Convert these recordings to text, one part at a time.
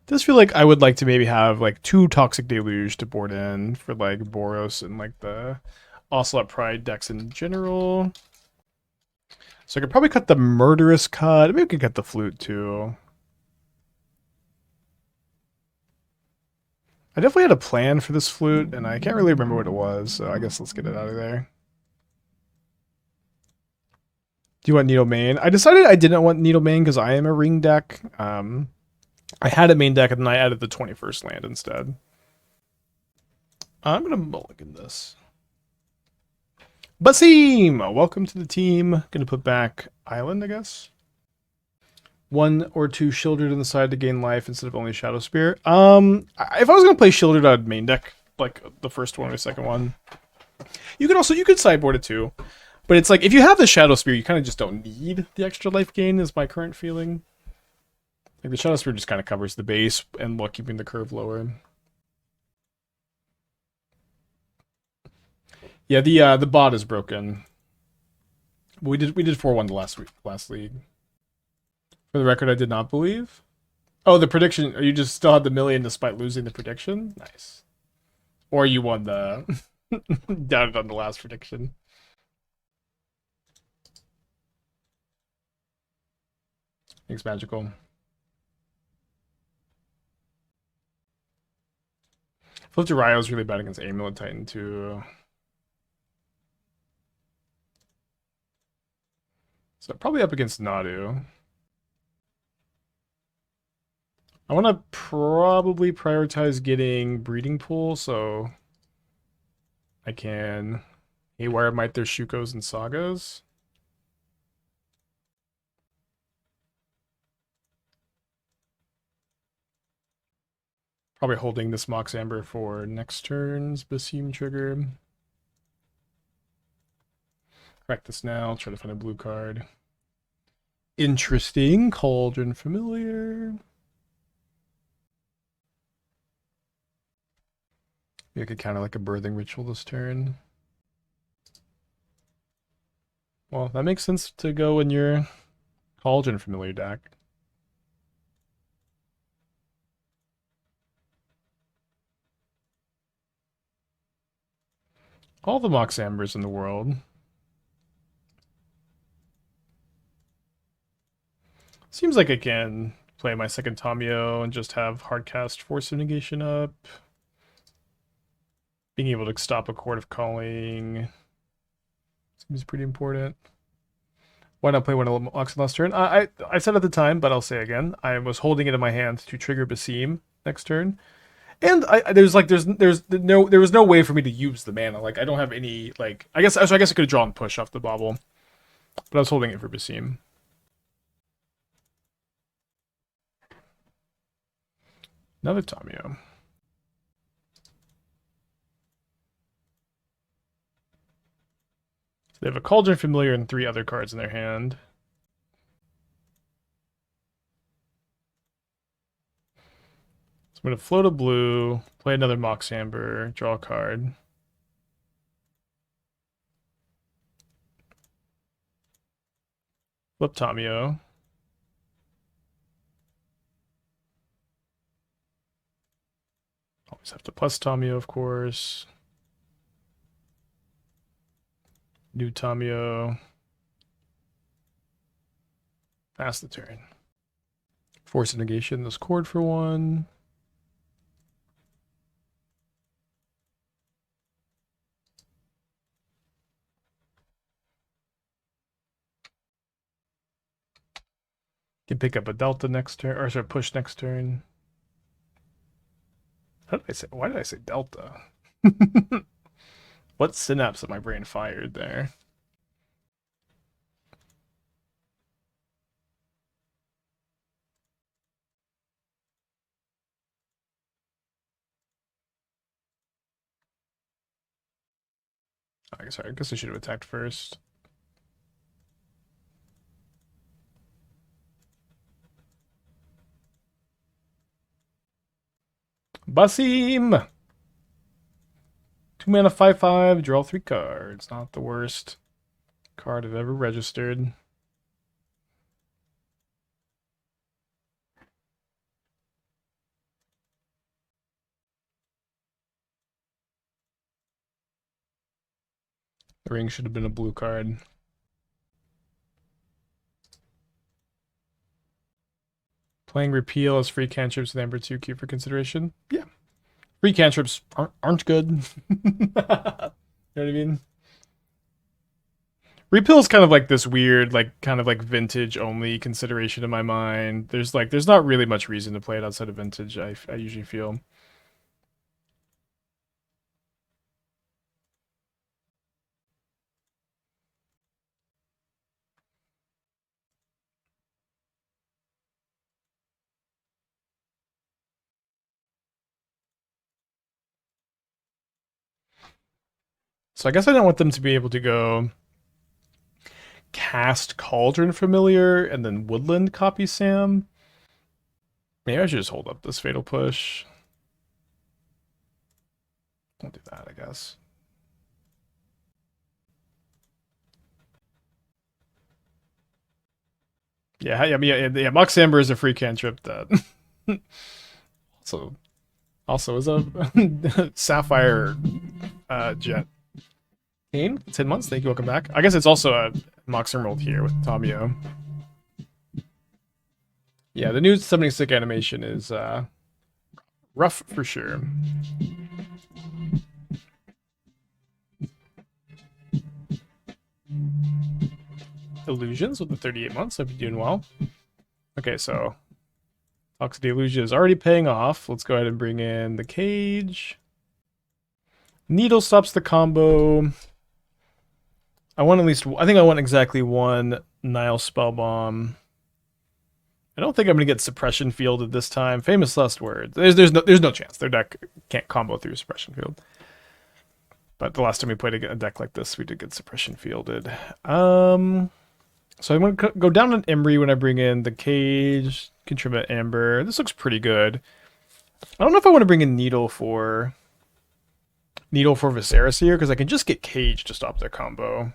Does feel like I would like to maybe have like 2 Toxic Deluge to board in for like Boros and like the Ocelot Pride decks in general. So I could probably cut the Murderous cut. Maybe we could cut the Flute too. I definitely had a plan for this Flute, and I can't really remember what it was, so I guess let's get it out of there. Do you want Needle Main? I decided I didn't want Needle Main because I am a ring deck. I had a main deck and then I added the 21st land instead. I'm going to mulligan this. Basim! Welcome to the team. Going to put back Island, I guess. 1 or 2 Shieldred in the side to gain life instead of only Shadowspear. If I was going to play Shieldred, I'd main deck like the first one or second one. You could sideboard it too. But it's like, if you have the Shadowspear, you kind of just don't need the extra life gain, is my current feeling. Like, the Shadowspear just kind of covers the base and while keeping the curve lower. Yeah, the bot is broken. We did 4-1 the last league. For the record, I did not believe. Oh, the prediction. You just still had the million despite losing the prediction? Nice. Or you won the... doubted on the last prediction. Thanks, Magical. Flip to Ryo is really bad against Amulet Titan, too. So probably up against Nadu. I want to probably prioritize getting Breeding Pool, so I can Haywire Mite their Shukos and Sagas. Probably holding this Mox Amber for next turn's Basim trigger. Crack this now, try to find a blue card. Interesting. Cauldron Familiar. Maybe I could counter like a Birthing Ritual this turn. Well, that makes sense to go in your Cauldron Familiar deck. All the Mox Ambers in the world. Seems like I can play my second Tamiyo and just have hardcast Force of Negation up. Being able to stop a Court of Calling seems pretty important. Why not play one of Mox last turn? I said at the time, but I'll say again, I was holding it in my hand to trigger Basim next turn. And there was no way for me to use the mana. Like, I don't have any, like, I guess I could have drawn push off the Bauble, but I was holding it for Basim. Another Tamiyo. They have a Cauldron Familiar and 3 other cards in their hand. So I'm going to float a blue, play another Mox Amber, draw a card. Flip Tamiyo. Always have to plus Tamiyo, of course. New Tamiyo. Pass the turn. Force of Negation this chord for 1. Can pick up a Delta next turn, or sorry, push next turn. How did I say? Why did I say Delta? What synapse that my brain fired there? I guess I should have attacked first. Basim! 2 mana, 5/5, draw 3 cards. Not the worst card I've ever registered. The ring should have been a blue card. Playing repeal as free cantrips with Amber 2 keep for consideration. Yeah. Free cantrips aren't good. You know what I mean? Repeal is kind of like this weird, like kind of like vintage only consideration in my mind. There's not really much reason to play it outside of vintage, I usually feel. So I guess I don't want them to be able to go cast Cauldron Familiar and then Woodland copy Sam. Maybe I should just hold up this Fatal Push. I'll do that, I guess. Yeah. Mox Amber is a free cantrip that also is a Sapphire Jet. Kane, 10 months. Thank you. Welcome back. I guess it's also a Mox Emerald here with Tamiyo. Yeah, the new Summoning Stick animation is rough for sure. Illusions with the 38 months. Hope you're doing well. Okay, so Toxic Deluge is already paying off. Let's go ahead and bring in the cage. Needle stops the combo. I think I want exactly one Nihil Spellbomb. I don't think I'm gonna get Suppression Fielded this time. Famous last word. There's no chance. Their deck can't combo through Suppression Field. But the last time we played a deck like this, we did get Suppression Fielded. So I'm going to go down on Emry when I bring in the cage, contribute Amber. This looks pretty good. I don't know if I want to bring in Needle for Viserys here, because I can just get Cage to stop their combo.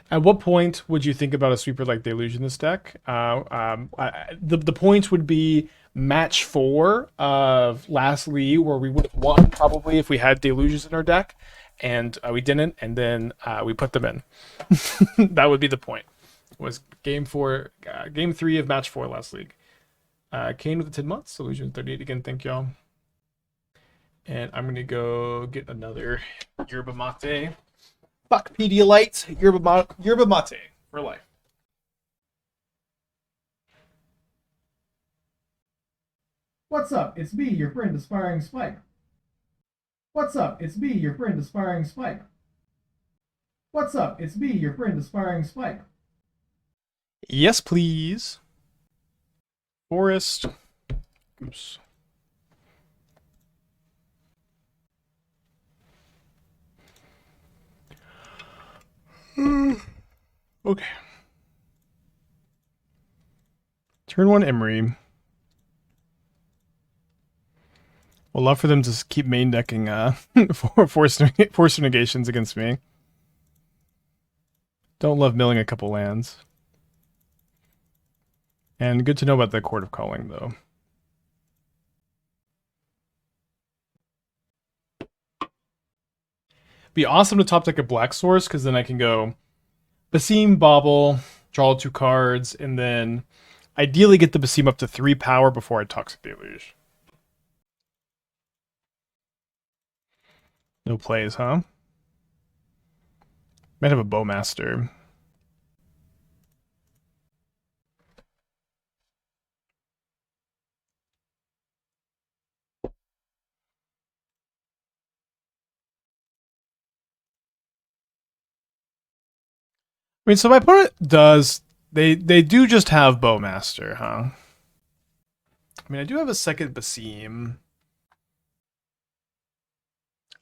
At what point would you think about a sweeper like Deluge in this deck? The points would be match 4 of last League, where we would have won probably if we had Deluges in our deck, and we didn't, and then we put them in. That would be the point. Was game 3 of match 4 last League. Kane with the 10 months, Illusion 38 again, thank y'all. And I'm gonna go get another Yerba Mate. Fuck Pedialyte, Yerba Mate for life. What's up? It's me, your friend Aspiring Spike. What's up? It's me, your friend Aspiring Spike. What's up? It's me, your friend Aspiring Spike. Yes, please. Forest. Oops. Okay. Turn 1 Emry. We'll love for them to keep main decking Force of Negations against me. Don't love milling a couple lands. And good to know about the Court of Calling, though. Be awesome to top deck a Black Source, because then I can go Basim, Bauble, draw 2 cards, and then ideally get the Basim up to 3 power before I Toxic Deluge. No plays, huh? Might have a Bowmaster. I mean, so my opponent does... They do just have Bowmaster, huh? I mean, I do have a second Basim.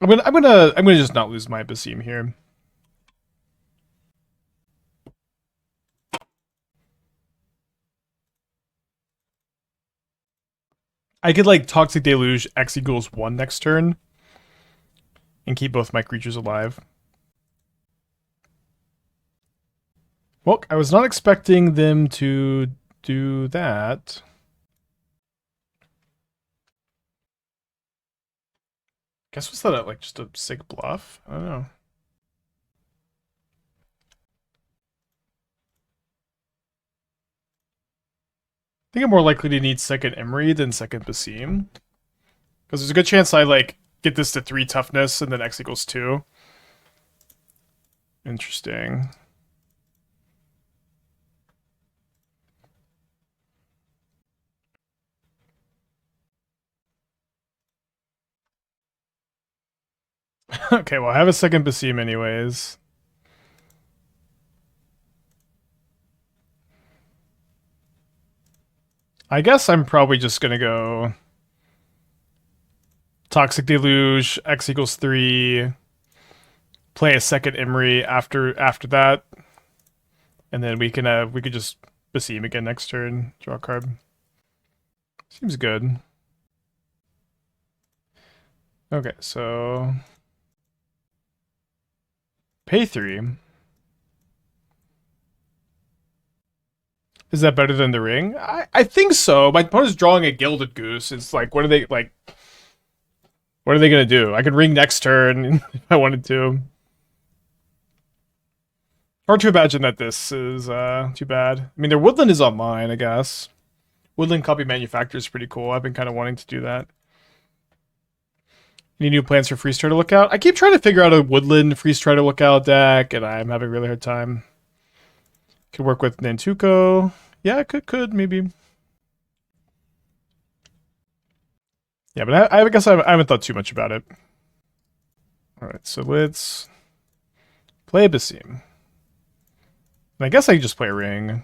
I'm gonna just not lose my Basim here. I could like Toxic Deluge X equals 1 next turn and keep both my creatures alive. Well, I was not expecting them to do that. Guess was that like just a sick bluff? I don't know. think I'm more likely to need second Emry than second Basim. Because there's a good chance I, like, get this to 3 toughness and then X equals 2. Interesting. Okay, well, I have a second Basim anyways. I guess I'm probably just gonna go Toxic Deluge, X equals 3, play a second Emry after that, and then we could just Basim again next turn, draw a card. Seems good. Okay, so pay 3. Is that better than the ring? I think so. My opponent's drawing a Gilded Goose. It's like, what are they gonna do? I could ring next turn if I wanted to. Hard to imagine that this is too bad. I mean, their Woodland is online, I guess. Woodland Copy Manufacturer is pretty cool. I've been kind of wanting to do that. Any new plans for Freeze Try to Lookout? I keep trying to figure out a Woodland Freeze Try to Lookout deck, and I'm having a really hard time. Could work with Nantuko. Yeah, could maybe. Yeah, but I guess I haven't thought too much about it. All right, so let's play Basim. I guess I could just play a ring.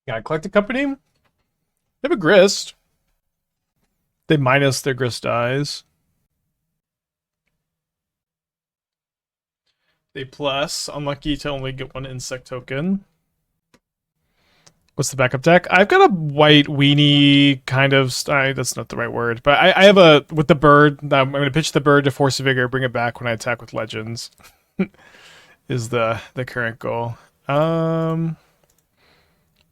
Yeah, Collecting Company. They have a Grist. They minus their Grist dies. They plus. Unlucky to only get 1 insect token. What's the backup deck? I've got a white weenie kind of. That's not the right word, but I have a with the bird. I'm going to pitch the bird to Force of Vigor, bring it back when I attack with Legends. Is the current goal.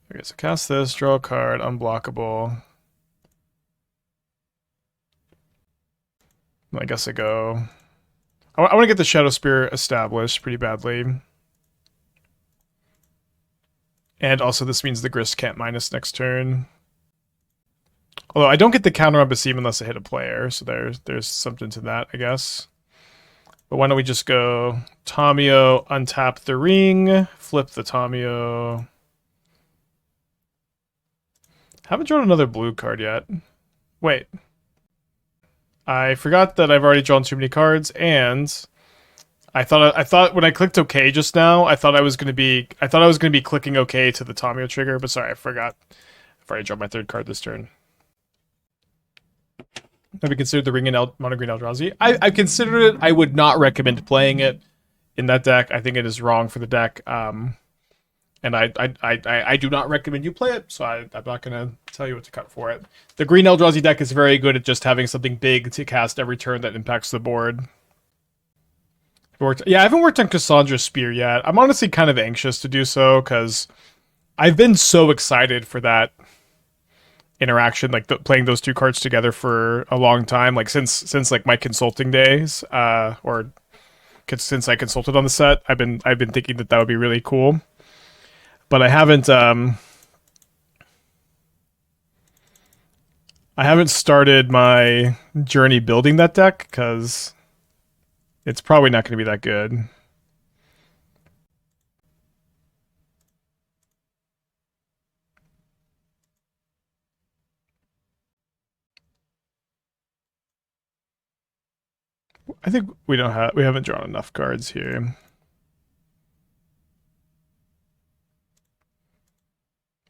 Okay, so cast this, draw a card, unblockable. I guess I go. I want to get the Shadowspear established pretty badly. And also this means the Grist can't minus next turn. Although I don't get the counter on Basim unless I hit a player, so there's something to that, I guess. But why don't we just go Tamiyo, untap the ring, flip the Tamiyo. Haven't drawn another blue card yet. Wait. I forgot that I've already drawn too many cards, and I thought when I clicked OK just now, I thought I was gonna be clicking OK to the Tamiyo trigger, but sorry, I forgot. I've already drawn my 3rd card this turn. Have you considered the Ring and Mono Green Eldrazi? I've considered it. I would not recommend playing it in that deck. I think it is wrong for the deck. And I do not recommend you play it, so I'm not going to tell you what to cut for it. The Green Eldrazi deck is very good at just having something big to cast every turn that impacts the board. I haven't worked on Cassandra's Spear yet. I'm honestly kind of anxious to do so, because I've been so excited for that interaction, like playing those 2 cards together for a long time, like since like my consulting days, or since I consulted on the set. I've been thinking that would be really cool. But I haven't started my journey building that deck, because it's probably not going to be that good. I think we haven't drawn enough cards here.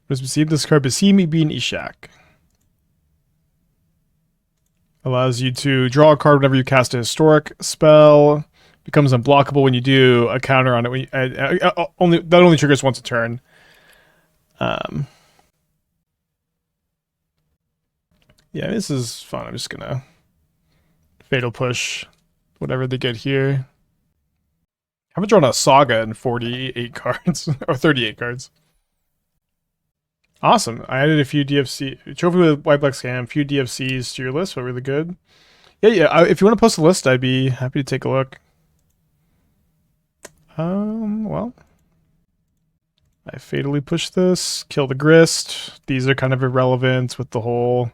Let's receive this card, Basim Ibn Ishaq. Allows you to draw a card whenever you cast a historic spell. Becomes unblockable when you do a counter on it. When that only triggers once a turn. Yeah, this is fun. I'm just gonna Fatal Push whatever they get here. Haven't drawn a Saga in 48 cards, or 38 cards. Awesome. I added a few DFC, trophy with white black scam, a few DFCs to your list, so really good. Yeah. If you want to post a list, I'd be happy to take a look. Well, I fatally push this, kill the Grist. These are kind of irrelevant with the whole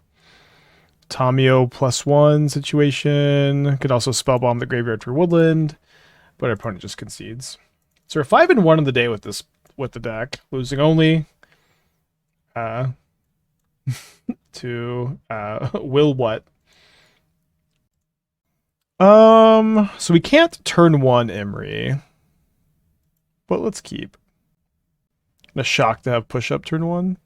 Tamiyo +1 situation. Could also spellbomb the graveyard for woodland, but our opponent just concedes. So we're 5-1 on the day with the deck, losing only to Will what? So we can't turn 1 Emry, but let's keep. I'm a shock to have push up turn 1.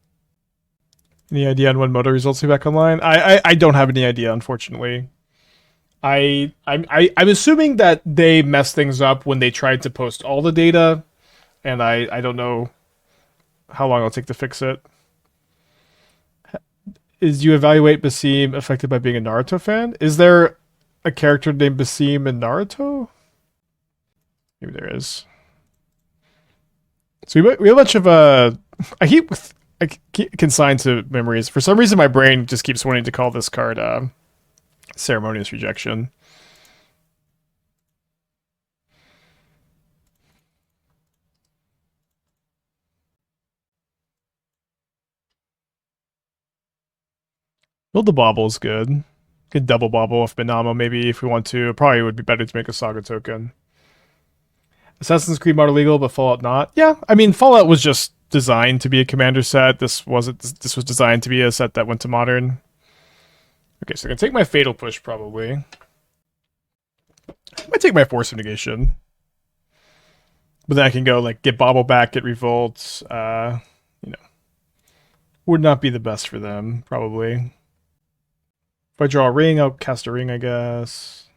Any idea on when Moto results will be back online? I don't have any idea, unfortunately. I'm assuming that they messed things up when they tried to post all the data, and I don't know how long it'll take to fix it. Is you evaluate Basim affected by being a Naruto fan? Is there a character named Basim in Naruto? Maybe there is. So we have a bunch of I keep consigned to memories. For some reason, my brain just keeps wanting to call this card Ceremonious Rejection. Build the Bauble is good. Could double Bauble with Minamo maybe if we want to. Probably would be better to make a Saga token. Assassin's Creed model legal, but Fallout not. Yeah, I mean Fallout was just designed to be a commander set. This wasn't. This was designed to be a set that went to modern. Okay, so I'm gonna take my Fatal Push probably. I might take my Force of Negation, but then I can go like get Bauble back, get Revolt. Would not be the best for them probably. If I draw a ring, I'll cast a ring, I guess.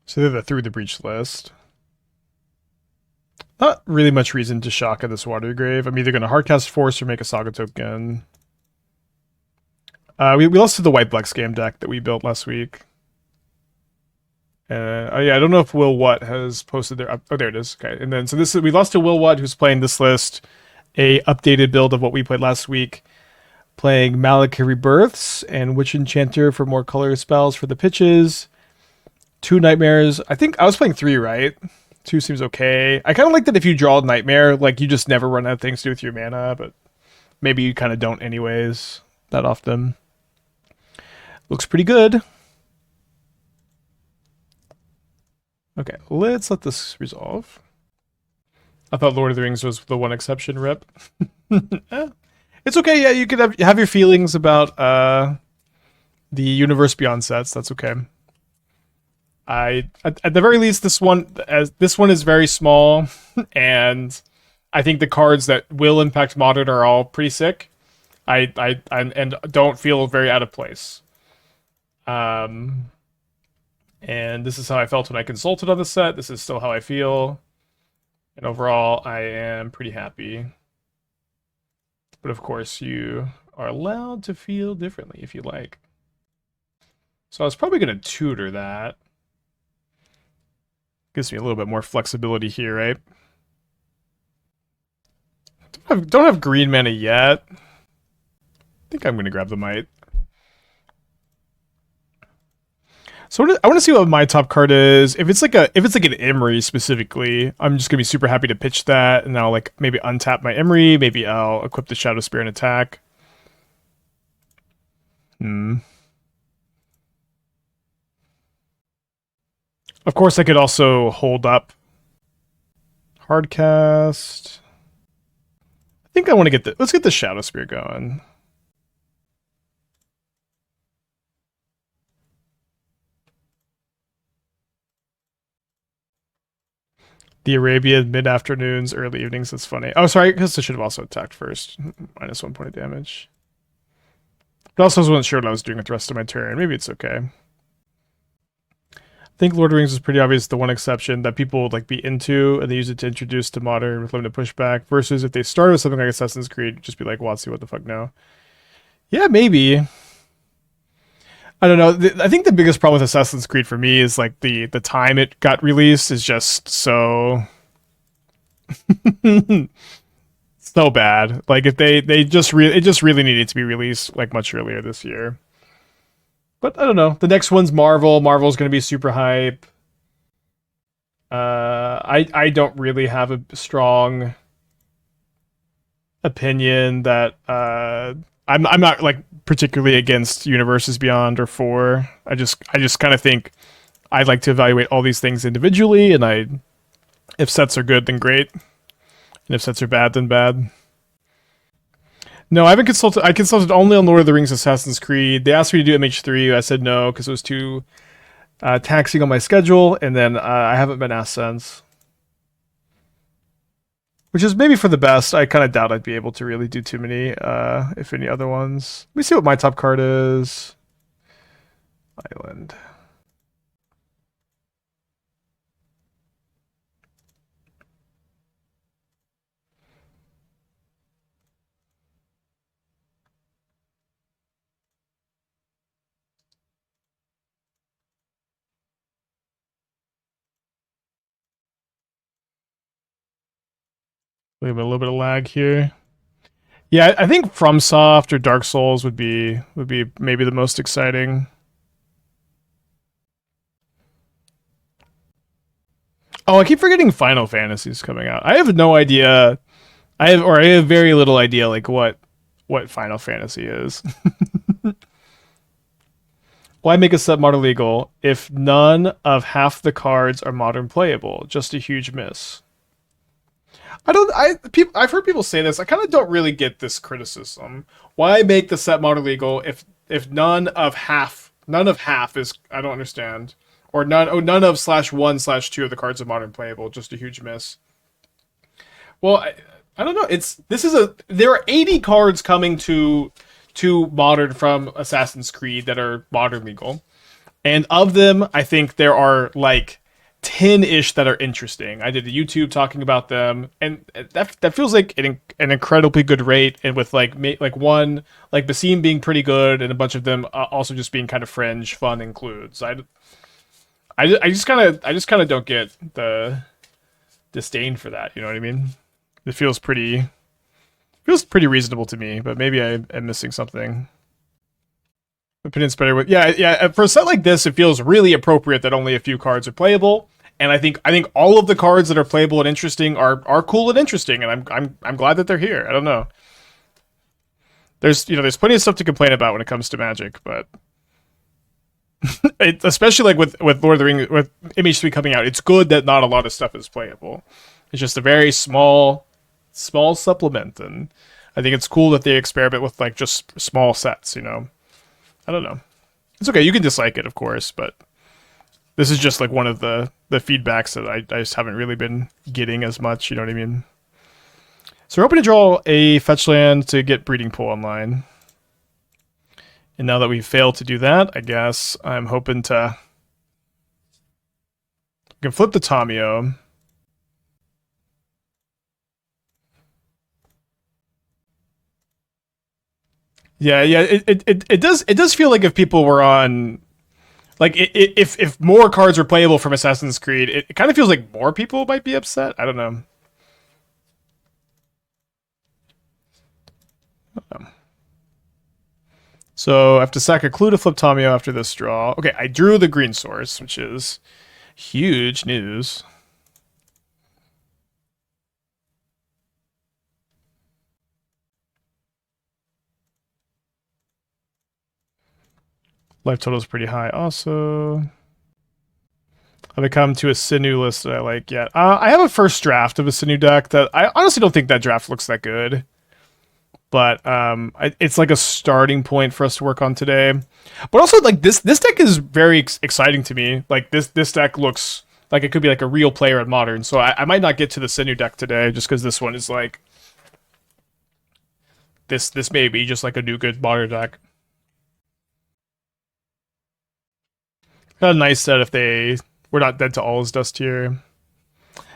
So they're the Through the Breach list. Not really much reason to shock at this Watery Grave. I'm either going to hardcast Force or make a Saga token. We lost to the white black scam deck that we built last week. Yeah, I don't know if Will What has posted their. Oh, there it is. Okay, and then so we lost to Will What, who's playing this list, a updated build of what we played last week, playing Malika Rebirths and Witch Enchanter for more color spells for the pitches. 2 Nightmares. I think I was playing 3, right? 2 seems okay. I kind of like that if you draw a Nightmare, like you just never run out of things to do with your mana, but maybe you kind of don't anyways that often. Looks pretty good. Okay, let's let this resolve. I thought Lord of the Rings was the one exception, rip. It's okay, yeah, you could have your feelings about the Universe Beyond sets, that's okay. At the very least, this one is very small, and I think the cards that will impact Modern are all pretty sick. And don't feel very out of place. And this is how I felt when I consulted on the set. This is still how I feel. And overall, I am pretty happy. But of course, you are allowed to feel differently if you like. So I was probably going to tutor that. Gives me a little bit more flexibility here, right? Don't have green mana yet. I think I'm going to grab the Mite. So I want to see what my top card is. If it's like an Emry specifically, I'm just gonna be super happy to pitch that, and I'll like maybe untap my Emry. Maybe I'll equip the Shadowspear and attack. Of course, I could also hold up hardcast. I think I want to get let's get the Shadowspear going. The Arabian mid-afternoons, early evenings. That's funny. Oh, sorry, because I should have also attacked first. -1 point of damage. But also, I wasn't sure what I was doing with the rest of my turn. Maybe it's okay. think Lord of the Rings is pretty obvious, the one exception that people would like be into and they use it to introduce to modern with limited pushback, versus if they started with something like Assassin's Creed, just be like, WotC, what the fuck no. Yeah, maybe. I don't know. I think the biggest problem with Assassin's Creed for me is like the time it got released is just so so bad. Like if they just it just really needed to be released like much earlier this year. But I don't know. The next one's Marvel. Marvel's going to be super hype. I don't really have a strong opinion that I'm not like particularly against Universes Beyond or 4. I just kind of think I'd like to evaluate all these things individually, and if sets are good, then great, and if sets are bad, then bad. No, I haven't consulted. I consulted only on Lord of the Rings, Assassin's Creed. They asked me to do MH3. I said no because it was too taxing on my schedule, and then I haven't been asked since. Which is maybe for the best. I kind of doubt I'd be able to really do too many, if any other ones. Let me see what my top card is. Island. We have a little bit of lag here. Yeah, I think FromSoft or Dark Souls would be maybe the most exciting. Oh, I keep forgetting Final Fantasy's coming out. I have no idea. I have very little idea like what Final Fantasy is. Why make a set modern legal if none of half the cards are modern playable? Just a huge miss. I've heard people say this. I kind of don't really get this criticism. Why make the set modern legal if none of half is, I don't understand. Or none of /1/2 of the cards are modern playable, just a huge miss. Well, I don't know. There are 80 cards coming to modern from Assassin's Creed that are modern legal. And of them, I think there are like 10-ish that are interesting. I did a YouTube talking about them, and that feels like an incredibly good rate. And with like one like Basim being pretty good, and a bunch of them also just being kind of fringe fun includes. I just kind of don't get the disdain for that. You know what I mean? It feels pretty reasonable to me, but maybe I am missing something. Opinions better with yeah. For a set like this, it feels really appropriate that only a few cards are playable, and I think all of the cards that are playable and interesting are cool and interesting, and I'm glad that they're here. I don't know. There's plenty of stuff to complain about when it comes to Magic, but especially like with Lord of the Rings, with MH3 coming out, it's good that not a lot of stuff is playable. It's just a very small supplement, and I think it's cool that they experiment with like just small sets. I don't know. It's okay. You can dislike it, of course, but this is just like one of the feedbacks that I just haven't really been getting as much. You know what I mean? So we're hoping to draw a fetch land to get Breeding Pool online. And now that we've failed to do that, I guess I'm hoping to... I can flip the Tamiyo. Yeah. It does feel like if people were on, like, if more cards were playable from Assassin's Creed, it kind of feels like more people might be upset. I don't know. So I have to sack a clue to flip Tamiyo after this draw. Okay, I drew the green source, which is huge news. Life total is pretty high also. I've become to a Sinu list that I like yet. I have a first draft of a Sinu deck that I honestly don't think that draft looks that good. But it's like a starting point for us to work on today. But also, like, this deck is very exciting to me. Like, this deck looks like it could be like a real player at Modern. So I might not get to the Sinu deck today just because this one is like... This may be just like a new good Modern deck. Got a nice set if they We're not dead to all his dust here.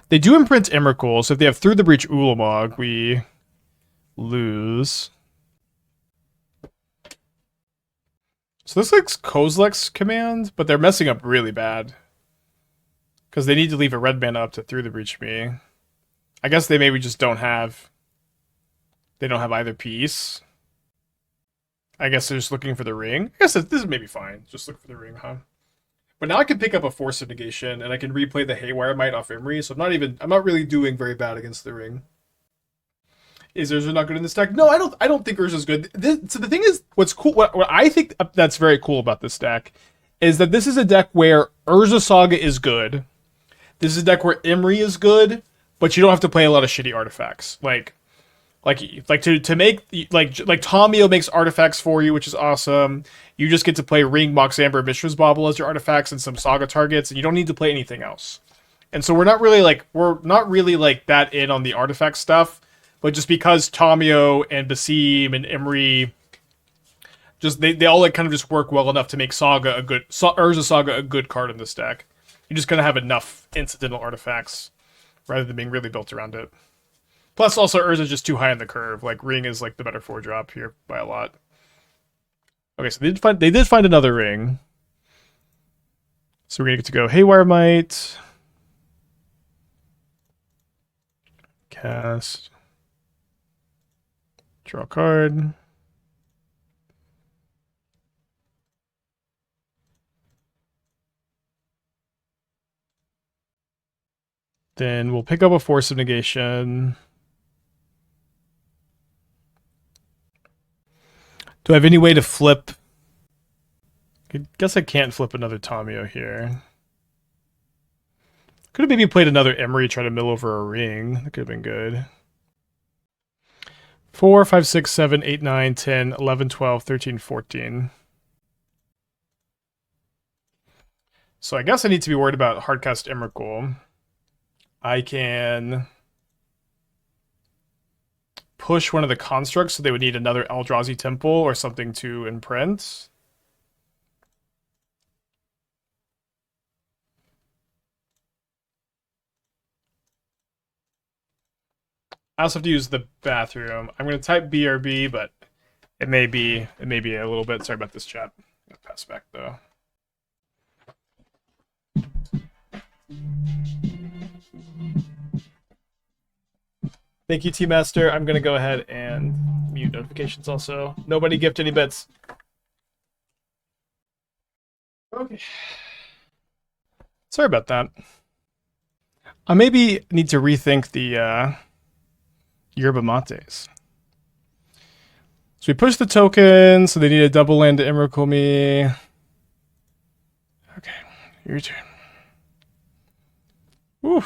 They do imprint Emrakul, so if they have Through the Breach Ulamog, we lose. So this looks Kozilek's command, but they're messing up really bad. Because they need to leave a red mana up to Through the Breach me. I guess they maybe just don't have... They don't have either piece. I guess they're just looking for the ring. I guess this is maybe fine. Just look for the ring, huh? But now I can pick up a Force of Negation, and I can replay the Haywire Mite off Emry, so I'm not really doing very bad against the ring. Is Urza not good in this deck? No, I don't think Urza's good. So the thing is, what's cool, what I think that's very cool about this deck, is that this is a deck where Urza Saga is good. This is a deck where Emry is good, but you don't have to play a lot of shitty artifacts. Like to make Tamiyo makes artifacts for you, which is awesome. You just get to play Ring, Mox Amber, Mishra's Bauble as your artifacts and some Saga targets, and you don't need to play anything else. And so we're not really that in on the artifact stuff, but just because Tamiyo and Basim and Emry just they all like kind of just work well enough to make Saga Urza Saga a good card in this deck. You're just gonna have enough incidental artifacts rather than being really built around it. Plus, also, Urza's just too high on the curve. Like, Ring is, like, the better 4-drop here by a lot. Okay, so they did find another ring. So we're going to get to go Haywire Mite. Cast. Draw a card. Then we'll pick up a Force of Negation. Do I have any way to flip? I guess I can't flip another Tamiyo here. Could have maybe played another Emry, try to mill over a ring. That could have been good. 4, 5, 6, 7, 8, 9, 10, 11, 12, 13, 14. So I guess I need to be worried about hardcast Emrakul. I can push one of the constructs, so they would need another Eldrazi Temple or something to imprint. I also have to use the bathroom. I'm going to type BRB, but it may be a little bit. Sorry about this, chat. I'll pass back though. Thank you, T-Master. I'm going to go ahead and mute notifications also. Nobody gift any bits. Okay. Sorry about that. I maybe need to rethink the Yerba Mates. So we push the token, so they need a double land to Emrakul me. Okay, your turn. Woo.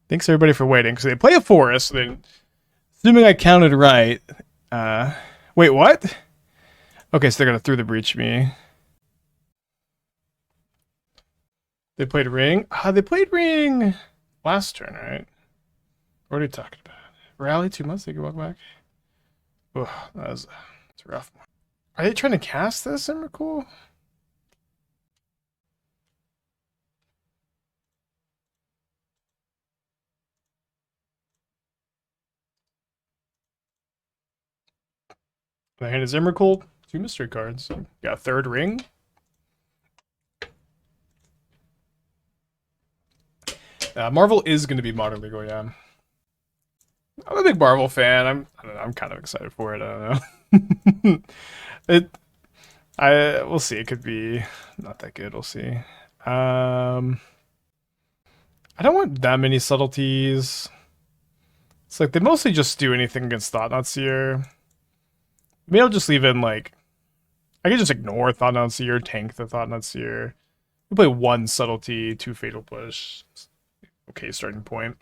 Thanks everybody for waiting, because they play a forest, then assuming I counted right. Wait, what? Okay, so they're gonna Through the Breach me. They played Ring? They played Ring last turn, right? What are you talking about? Rally 2 months, they can walk back. Ugh, that's a rough one. Are they trying to cast this, Emrakul? My hand is Emrakul, 2 mystery cards. Got a third ring. Marvel is going to be Modern Legal, yeah. I'm a big Marvel fan. I don't know, I'm kind of excited for it. I don't know. We'll see. It could be not that good. We'll see. I don't want that many subtleties. It's like they mostly just do anything against Thought-Knot Seer. Maybe I'll just leave in, like, I can just ignore Thought-Knot Seer, tank the Thought-Knot Seer. We play 1 subtlety, 2 fatal push. Okay, starting point.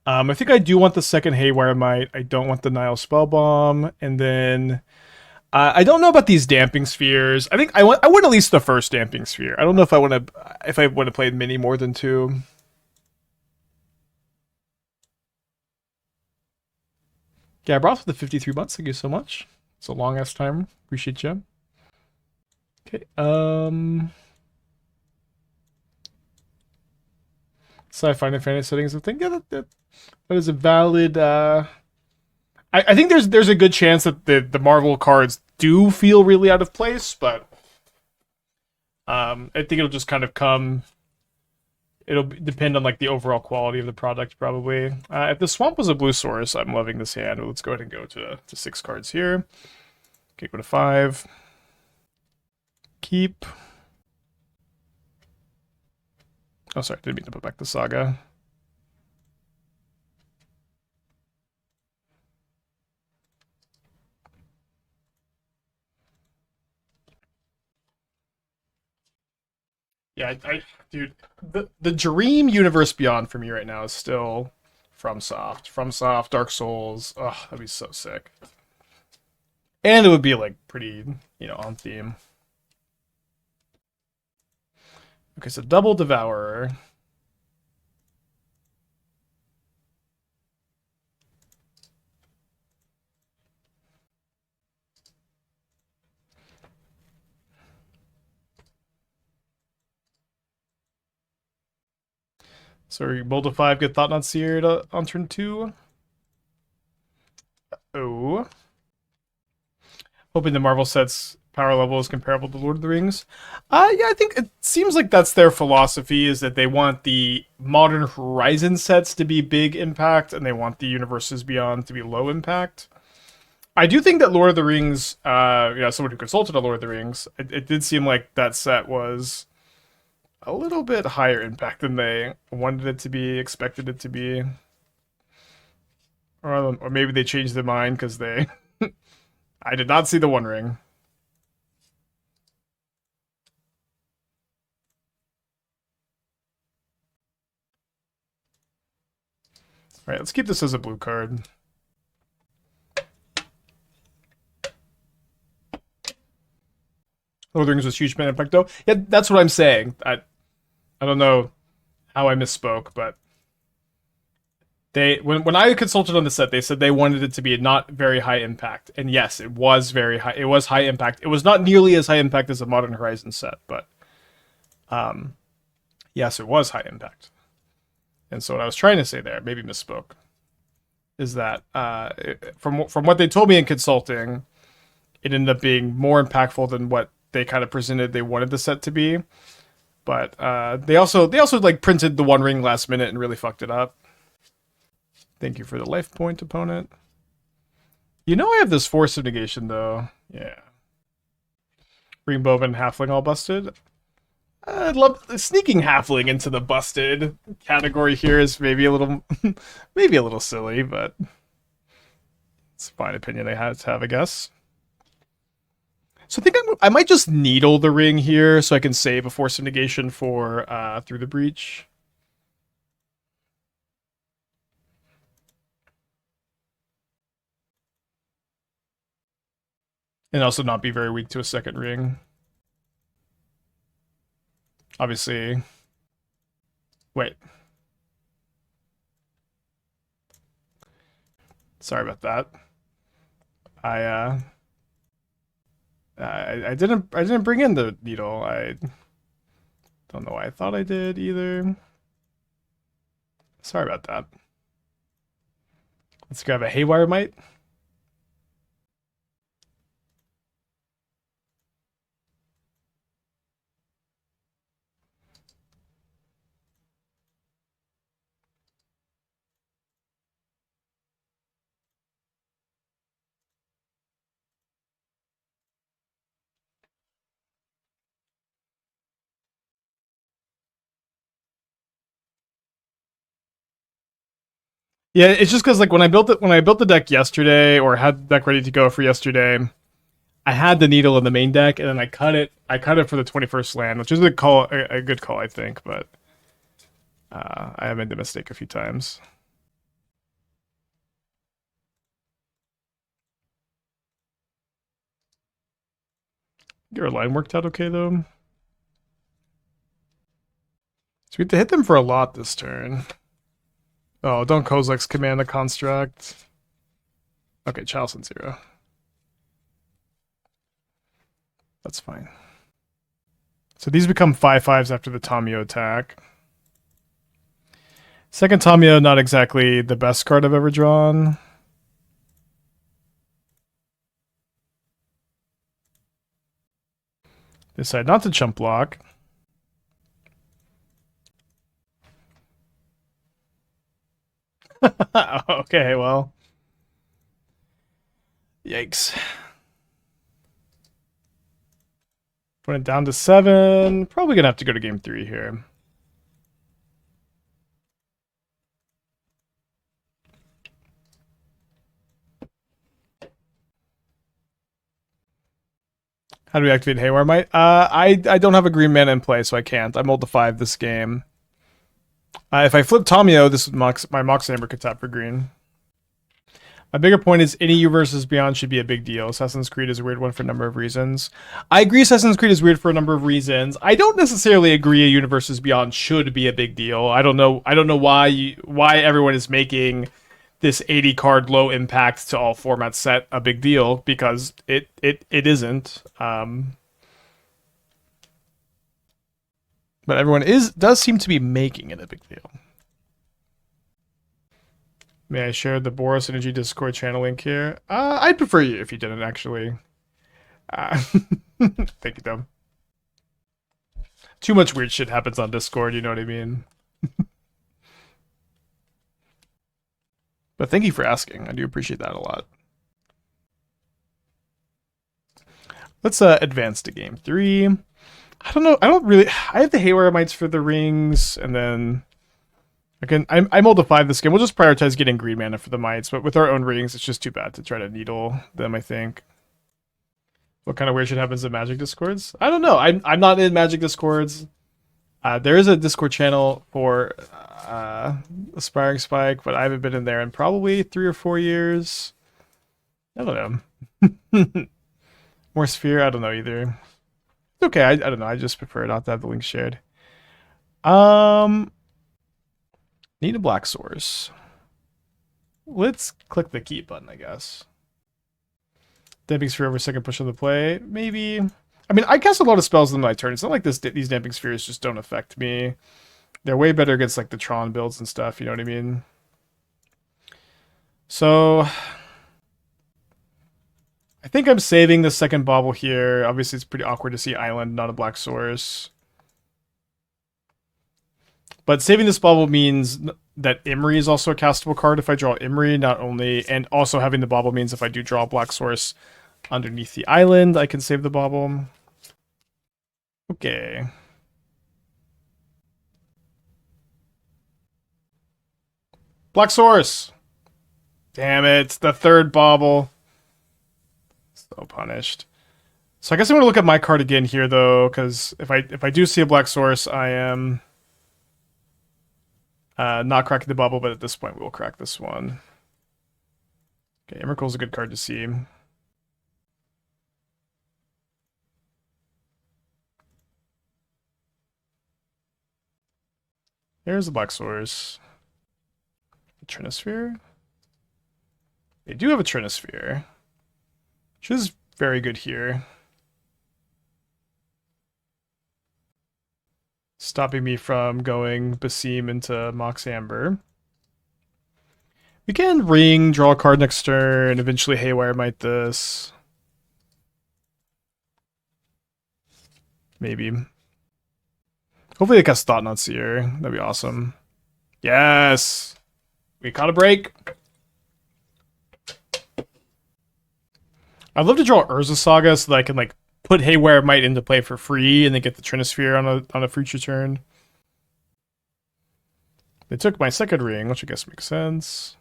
I think I do want the second Haywire Mite. I don't want the Nihil Spellbomb. And then I don't know about these Damping Spheres. I think I want at least the first Damping Sphere. I don't know if I want to play many more than 2. Yeah, Broth for the 53 months. Thank you so much. It's a long ass time. Appreciate you. Okay. sci-fi and fantasy settings. I think that is a valid. I think there's a good chance that the Marvel cards do feel really out of place, but I think it'll just kind of come. It'll depend on like the overall quality of the product, probably. If the swamp was a blue source, I'm loving this hand. Let's go ahead and go to 6 cards here. Okay, go to 5. Keep. Oh, sorry, didn't mean to put back the Saga. Yeah, dude, the dream universe beyond for me right now is still FromSoft, Dark Souls. Oh, that'd be so sick. And it would be like pretty, on theme. Okay, so double Devourer. So you Bolt of 5, get Thought Not Seared on turn 2. Oh. Hoping the Marvel set's power level is comparable to Lord of the Rings. Yeah, I think it seems like that's their philosophy, is that they want the Modern Horizon sets to be big impact, and they want the Universes Beyond to be low impact. I do think that Lord of the Rings, someone who consulted on Lord of the Rings, it did seem like that set was a little bit higher impact than they wanted it to be, expected it to be. Or maybe they changed their mind because they... I did not see the One Ring. Alright, let's keep this as a blue card. Lord of the Rings was huge man impact, though. Yeah, that's what I'm saying. I don't know how I misspoke, but when I consulted on the set, they said they wanted it to be not very high impact, and yes, it was very high. It was high impact. It was not nearly as high impact as a Modern Horizon set, but yes, it was high impact. And so what I was trying to say there, maybe misspoke, is that from what they told me in consulting, it ended up being more impactful than what they kind of presented they wanted the set to be. But they also like printed the One Ring last minute and really fucked it up. Thank you for the life point, opponent. I have this Force of Negation, though. Yeah. Green Bowman Halfling all busted. I'd love sneaking Halfling into the busted category here is maybe a little silly, but it's a fine opinion I had to have, I guess. So I think I might just needle the ring here so I can save a Force of Negation for Through the Breach. And also not be very weak to a second ring. Obviously. Wait. Sorry about that. I didn't bring in the needle. I don't know why I thought I did either. Sorry about that. Let's grab a Haywire Mite. Yeah, it's just because like when I built the deck yesterday, or had the deck ready to go for yesterday, I had the needle in the main deck, and then I cut it for the 21st land, which is a good call, I think, but I have made the mistake a few times. Your line worked out okay though. So we have to hit them for a lot this turn. Oh, don't Kozilek's command the construct. Okay, Chalcen 0. That's fine. So these become 5/5s after the Tamiyo attack. Second Tamiyo, not exactly the best card I've ever drawn. Decide not to chump block. Okay, well. Yikes. Put it down to 7. Probably gonna have to go to game 3 here. How do we activate Haywire Mite? I don't have a green mana in play, so I can't. I'm ult to 5 this game. If I flip Tamiyo, this is my Mox Amber could tap for green. My bigger point is any universes beyond should be a big deal. Assassin's Creed is a weird one for a number of reasons. I agree Assassin's Creed is weird for a number of reasons. I don't necessarily agree a universes beyond should be a big deal. I don't know why everyone is making this 80 card low impact to all formats set a big deal, because it isn't. But everyone does seem to be making it a big deal. May I share the Boros Energy Discord channel link here? I'd prefer you if you didn't, actually. Thank you, Dom. Too much weird shit happens on Discord, you know what I mean? But thank you for asking. I do appreciate that a lot. Let's advance to game 3. I don't know. I have the Haywire Mites for the rings, and then again, I'm ult to 5 this game. We'll just prioritize getting green mana for the mites, but with our own rings, it's just too bad to try to needle them, I think. What kind of weird shit happens in Magic Discords? I don't know. I'm not in Magic Discords. There is a Discord channel for Aspiring Spike, but I haven't been in there in probably 3 or 4 years. I don't know. More Sphere? I don't know either. Okay, I don't know. I just prefer not to have the link shared. Need a black source. Let's click the keep button, I guess. Damping Sphere over second push on the play. Maybe. I mean, I cast a lot of spells in my turn. It's not like these Damping Spheres just don't affect me. They're way better against like the Tron builds and stuff, you know what I mean? So I think I'm saving the second Bauble here. Obviously, it's pretty awkward to see Island, not a black source. But saving this Bauble means that Emry is also a castable card if I draw Emry, not only, and also having the Bauble means if I do draw a black source underneath the island, I can save the Bauble. Okay. Black source! Damn it, the third Bauble. So punished. So I guess I'm gonna look at my card again here though, because if I do see a black source, I am not cracking the Bauble, but at this point we will crack this one. Okay, Emrakul's a good card to see. There's the black source. A Trinisphere? They do have a Trinisphere, which is very good here. Stopping me from going Basim into Mox Amber. We can ring, draw a card next turn, eventually Haywire Mite this. Maybe. Hopefully they cast Thought-Knot Seer. That'd be awesome. Yes! We caught a break. I'd love to draw Urza Saga so that I can like put Haywire Mite into play for free and then get the Trinisphere on a future turn. They took my second ring, which I guess makes sense.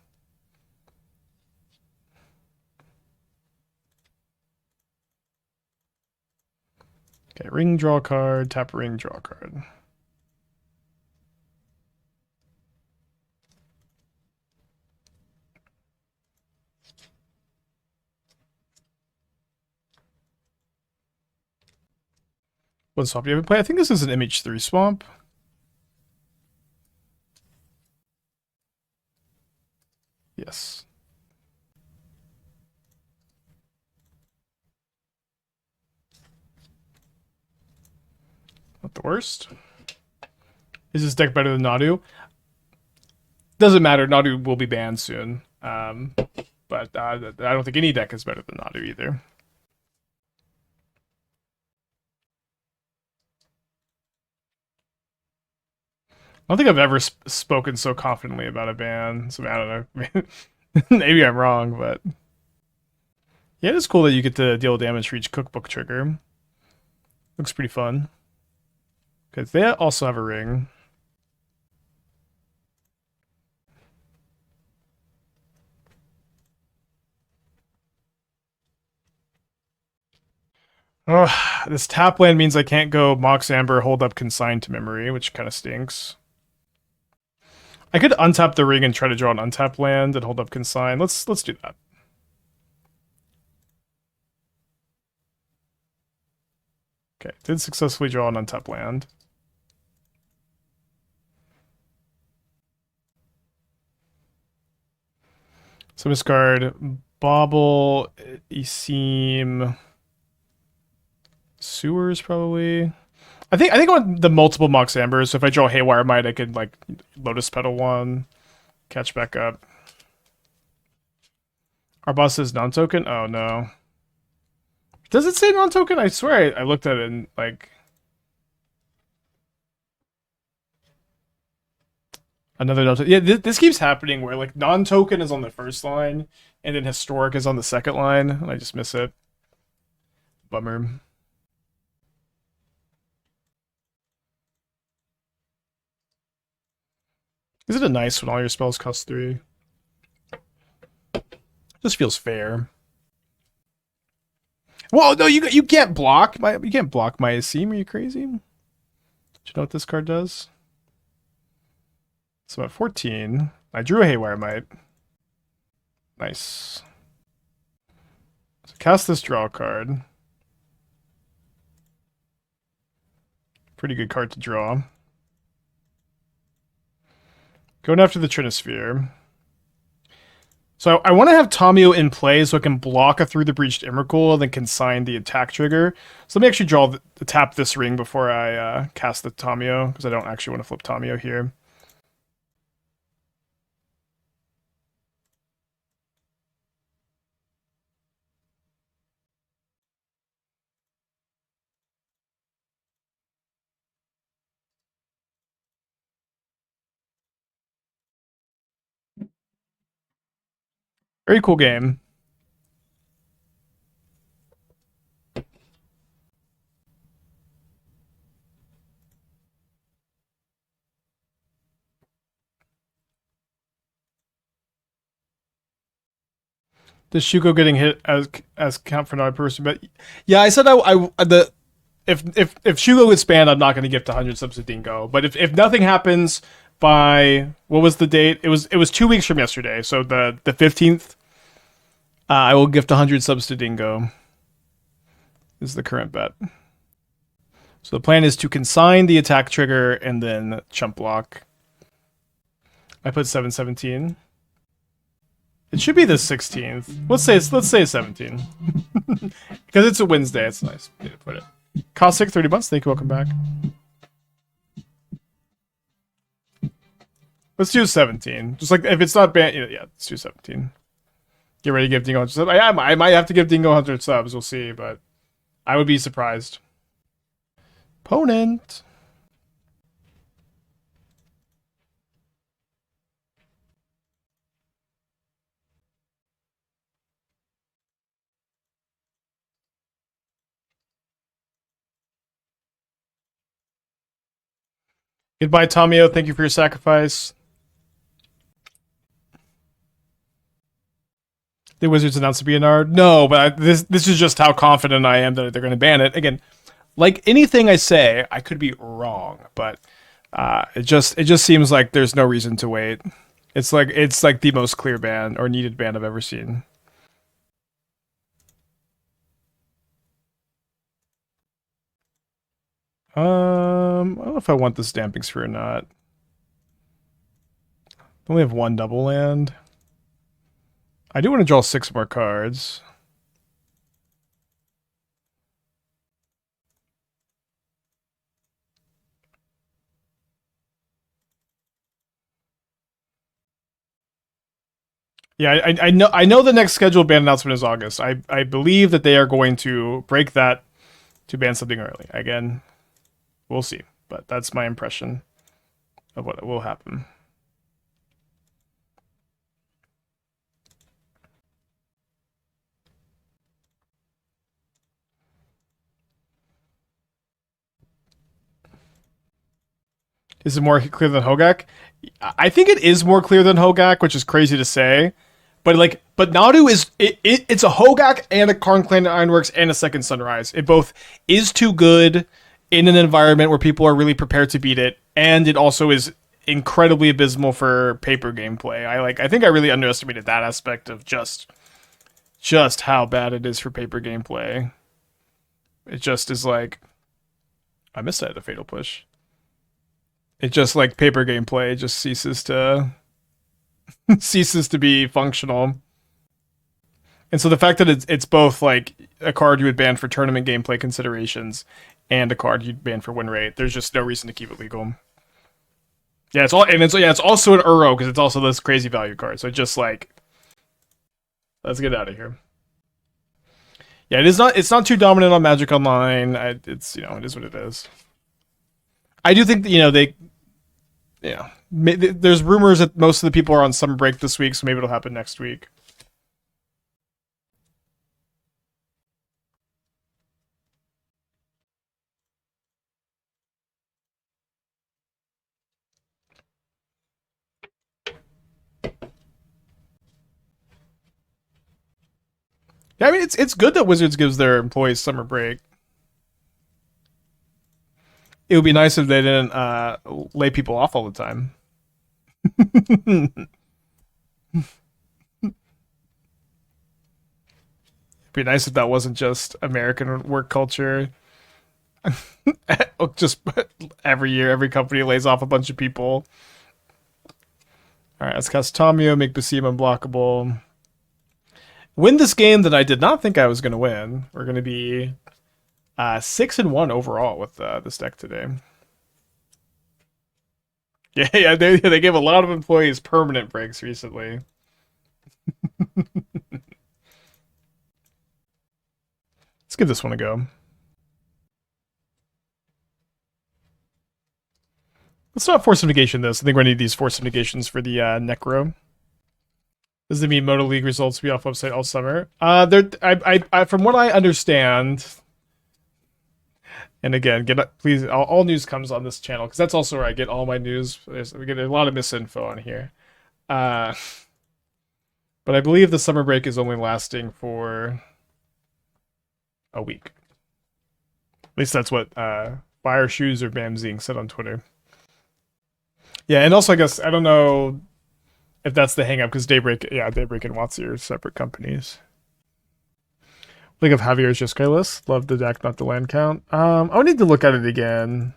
Okay, ring, draw a card, tap ring, draw a card. What swamp do you have in play? I think this is an MH3 swamp. Yes. Not the worst. Is this deck better than Nadu? Doesn't matter. Nadu will be banned soon. But I don't think any deck is better than Nadu either. I don't think I've ever spoken so confidently about a ban. So I don't know. Maybe I'm wrong, but yeah, it's cool that you get to deal damage for each cookbook trigger. Looks pretty fun. Because they also have a ring. Oh, this tap land means I can't go Mox Amber, hold up Consign to Memory, which kind of stinks. I could untap the ring and try to draw an untapped land and hold up Consign. Let's do that. Okay, did successfully draw an untapped land. So discard Bauble, Eseem, Sewers probably. I think I want the multiple Mox Ambers. So if I draw Haywire Mite, I could like Lotus Petal one, catch back up. Our boss is non-token. Oh no. Does it say non-token? I swear I looked at it and like another non-token. Yeah, this keeps happening where like non-token is on the first line and then historic is on the second line, and I just miss it. Bummer. Is it a nice when all your spells cost 3? Just feels fair. Well, no, you can't block my Eseem. Are you crazy? Do you know what this card does? So at 14, I drew a Haywire Mite. Nice. So cast this draw card. Pretty good card to draw. Going after the Trinisphere. So I want to have Tamiyo in play so I can block a Through the Breached Emrakul and then consign the attack trigger. So let me actually tap this ring before I cast the Tamiyo, because I don't actually want to flip Tamiyo here. Very cool game. Does Shuko getting hit as count for non-person? But yeah, I said if Shugo gets banned, I'm not going to gift 100 subs to Dingo. But if nothing happens by what was the date? It was 2 weeks from yesterday, so the 15th. I will gift 100 subs to Dingo. Is the current bet. So the plan is to consign the attack trigger and then chump block. I put 717. It should be the 16th. Let's say 17. Because it's a Wednesday. It's nice way to put it. Caustic, 30 months. Thank you. Welcome back. Let's do 17. Just like if it's not banned, yeah, let's do 17. Get ready to give Dingo 100 subs. I might have to give Dingo 100 subs. We'll see, but I would be surprised. Opponent. Goodbye, Tamiyo. Thank you for your sacrifice. The Wizards announced to be an art. No, but this is just how confident I am that they're going to ban it. Again, like anything I say, I could be wrong, but it just seems like there's no reason to wait. It's like the most clear ban or needed ban I've ever seen. I don't know if I want this Damping Sphere or not. I only have one double land. I do want to draw 6 more cards. Yeah, I know the next scheduled ban announcement is August. I believe that they are going to break that to ban something early. Again, we'll see. But that's my impression of what will happen. Is it more clear than Hogak? I think it is more clear than Hogak, which is crazy to say. But Nadu is it's a Hogak and a Karn Clan Ironworks and a Second Sunrise. It both is too good in an environment where people are really prepared to beat it, and it also is incredibly abysmal for paper gameplay. I think I really underestimated that aspect of just how bad it is for paper gameplay. It just is like I missed that, a fatal push. It just like paper gameplay just ceases to ceases to be functional. And so the fact that it's both like a card you would ban for tournament gameplay considerations and a card you'd ban for win rate, there's just no reason to keep it legal. Yeah, it's also an Uro because it's also this crazy value card. So just like, let's get out of here. Yeah, it's not too dominant on Magic Online. It is what it is. I do think that, there's rumors that most of the people are on summer break this week, so maybe it'll happen next week. Yeah, I mean it's good that Wizards gives their employees summer break. It would be nice if they didn't lay people off all the time. It'd be nice if that wasn't just American work culture. Just every year, every company lays off a bunch of people. All right, let's cast Tamiyo, make Basim unblockable. Win this game that I did not think I was going to win. We're going to be 6-1 overall with this deck today. Yeah, they gave a lot of employees permanent breaks recently. Let's give this one a go. Let's not Force of Negation this. I think we're going to need these Force of Negations for the Necro. Does it mean Moto League results will be off website all summer? From what I understand, and again, please, all news comes on this channel because that's also where I get all my news. We get a lot of misinfo on here. But I believe the summer break is only lasting for a week. At least that's what Fire Shoes or Bamzing said on Twitter. Yeah, and also I guess I don't know if that's the hang-up because Daybreak and WotC are separate companies. League of Javier's just list. Love the deck, not the land count. I would need to look at it again.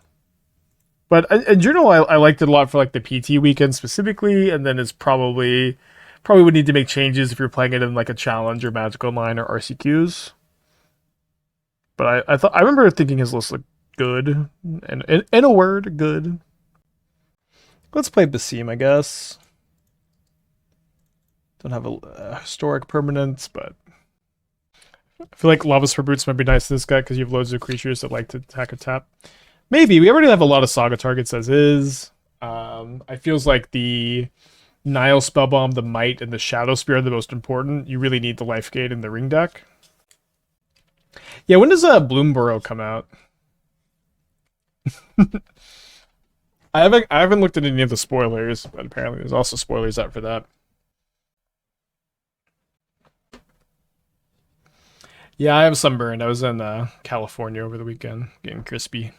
But in general, I liked it a lot for like the PT weekend specifically, and then it's probably would need to make changes if you're playing it in like a challenge or Magic Online or RCQs. But I remember thinking his list looked good, and in a word, good. Let's play Basim, I guess. Don't have a historic permanence, but I feel like Lava's for Brutes might be nice to this guy because you have loads of creatures that like to attack or tap. Maybe. We already have a lot of Saga targets as is. I feels like the Nihil Spellbomb, the Mite, and the Shadowspear are the most important. You really need the Life Gate in the Ring deck. Yeah, when does Bloomburrow come out? I haven't looked at any of the spoilers, but apparently there's also spoilers out for that. Yeah, I have sunburn. I was in California over the weekend, getting crispy.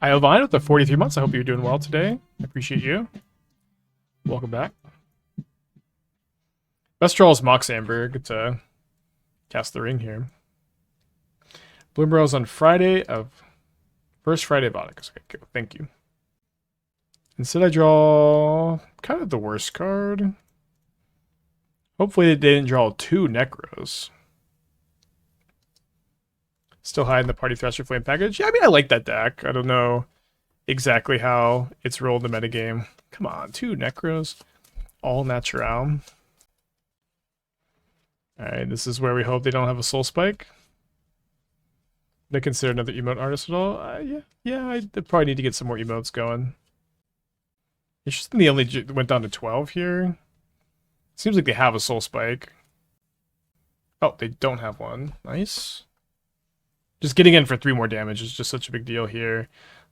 I Ovine with the 43 months. I hope you're doing well today. I appreciate you. Welcome back. Best draw is Mox Amber. Good to cast the ring here. Bloomburrow's on Friday of... First Friday of Onyx. Okay, cool. Thank you. Instead I draw kind of the worst card. Hopefully they didn't draw 2 Necros. Still high in the Party Thresher Flame package. Yeah, I mean, I like that deck. I don't know exactly how it's rolled in the metagame. Come on, 2 Necros. All natural. Alright, this is where we hope they don't have a soul spike. They consider another emote artist at all? Yeah, I probably need to get some more emotes going. Interesting they only went down to 12 here. Seems like they have a soul spike. Oh, they don't have one. Nice. Just getting in for 3 more damage is just such a big deal here.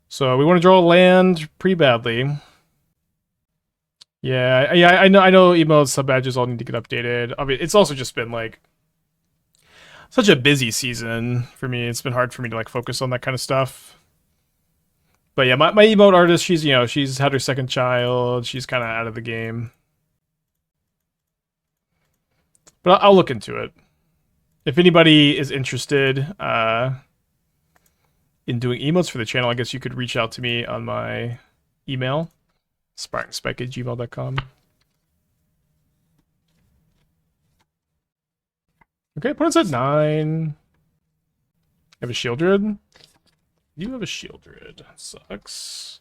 So we want to draw a land pretty badly. Yeah, I know emotes, sub badges all need to get updated. I mean, it's also just been like such a busy season for me. It's been hard for me to like focus on that kind of stuff. But yeah, my emote artist, she's had her second child. She's kind of out of the game. But I'll look into it. If anybody is interested in doing emotes for the channel, I guess you could reach out to me on my email, spartanspike@gmail.com. Okay, opponent's at 9. I have a Shieldred. You have a Shieldred. Sucks.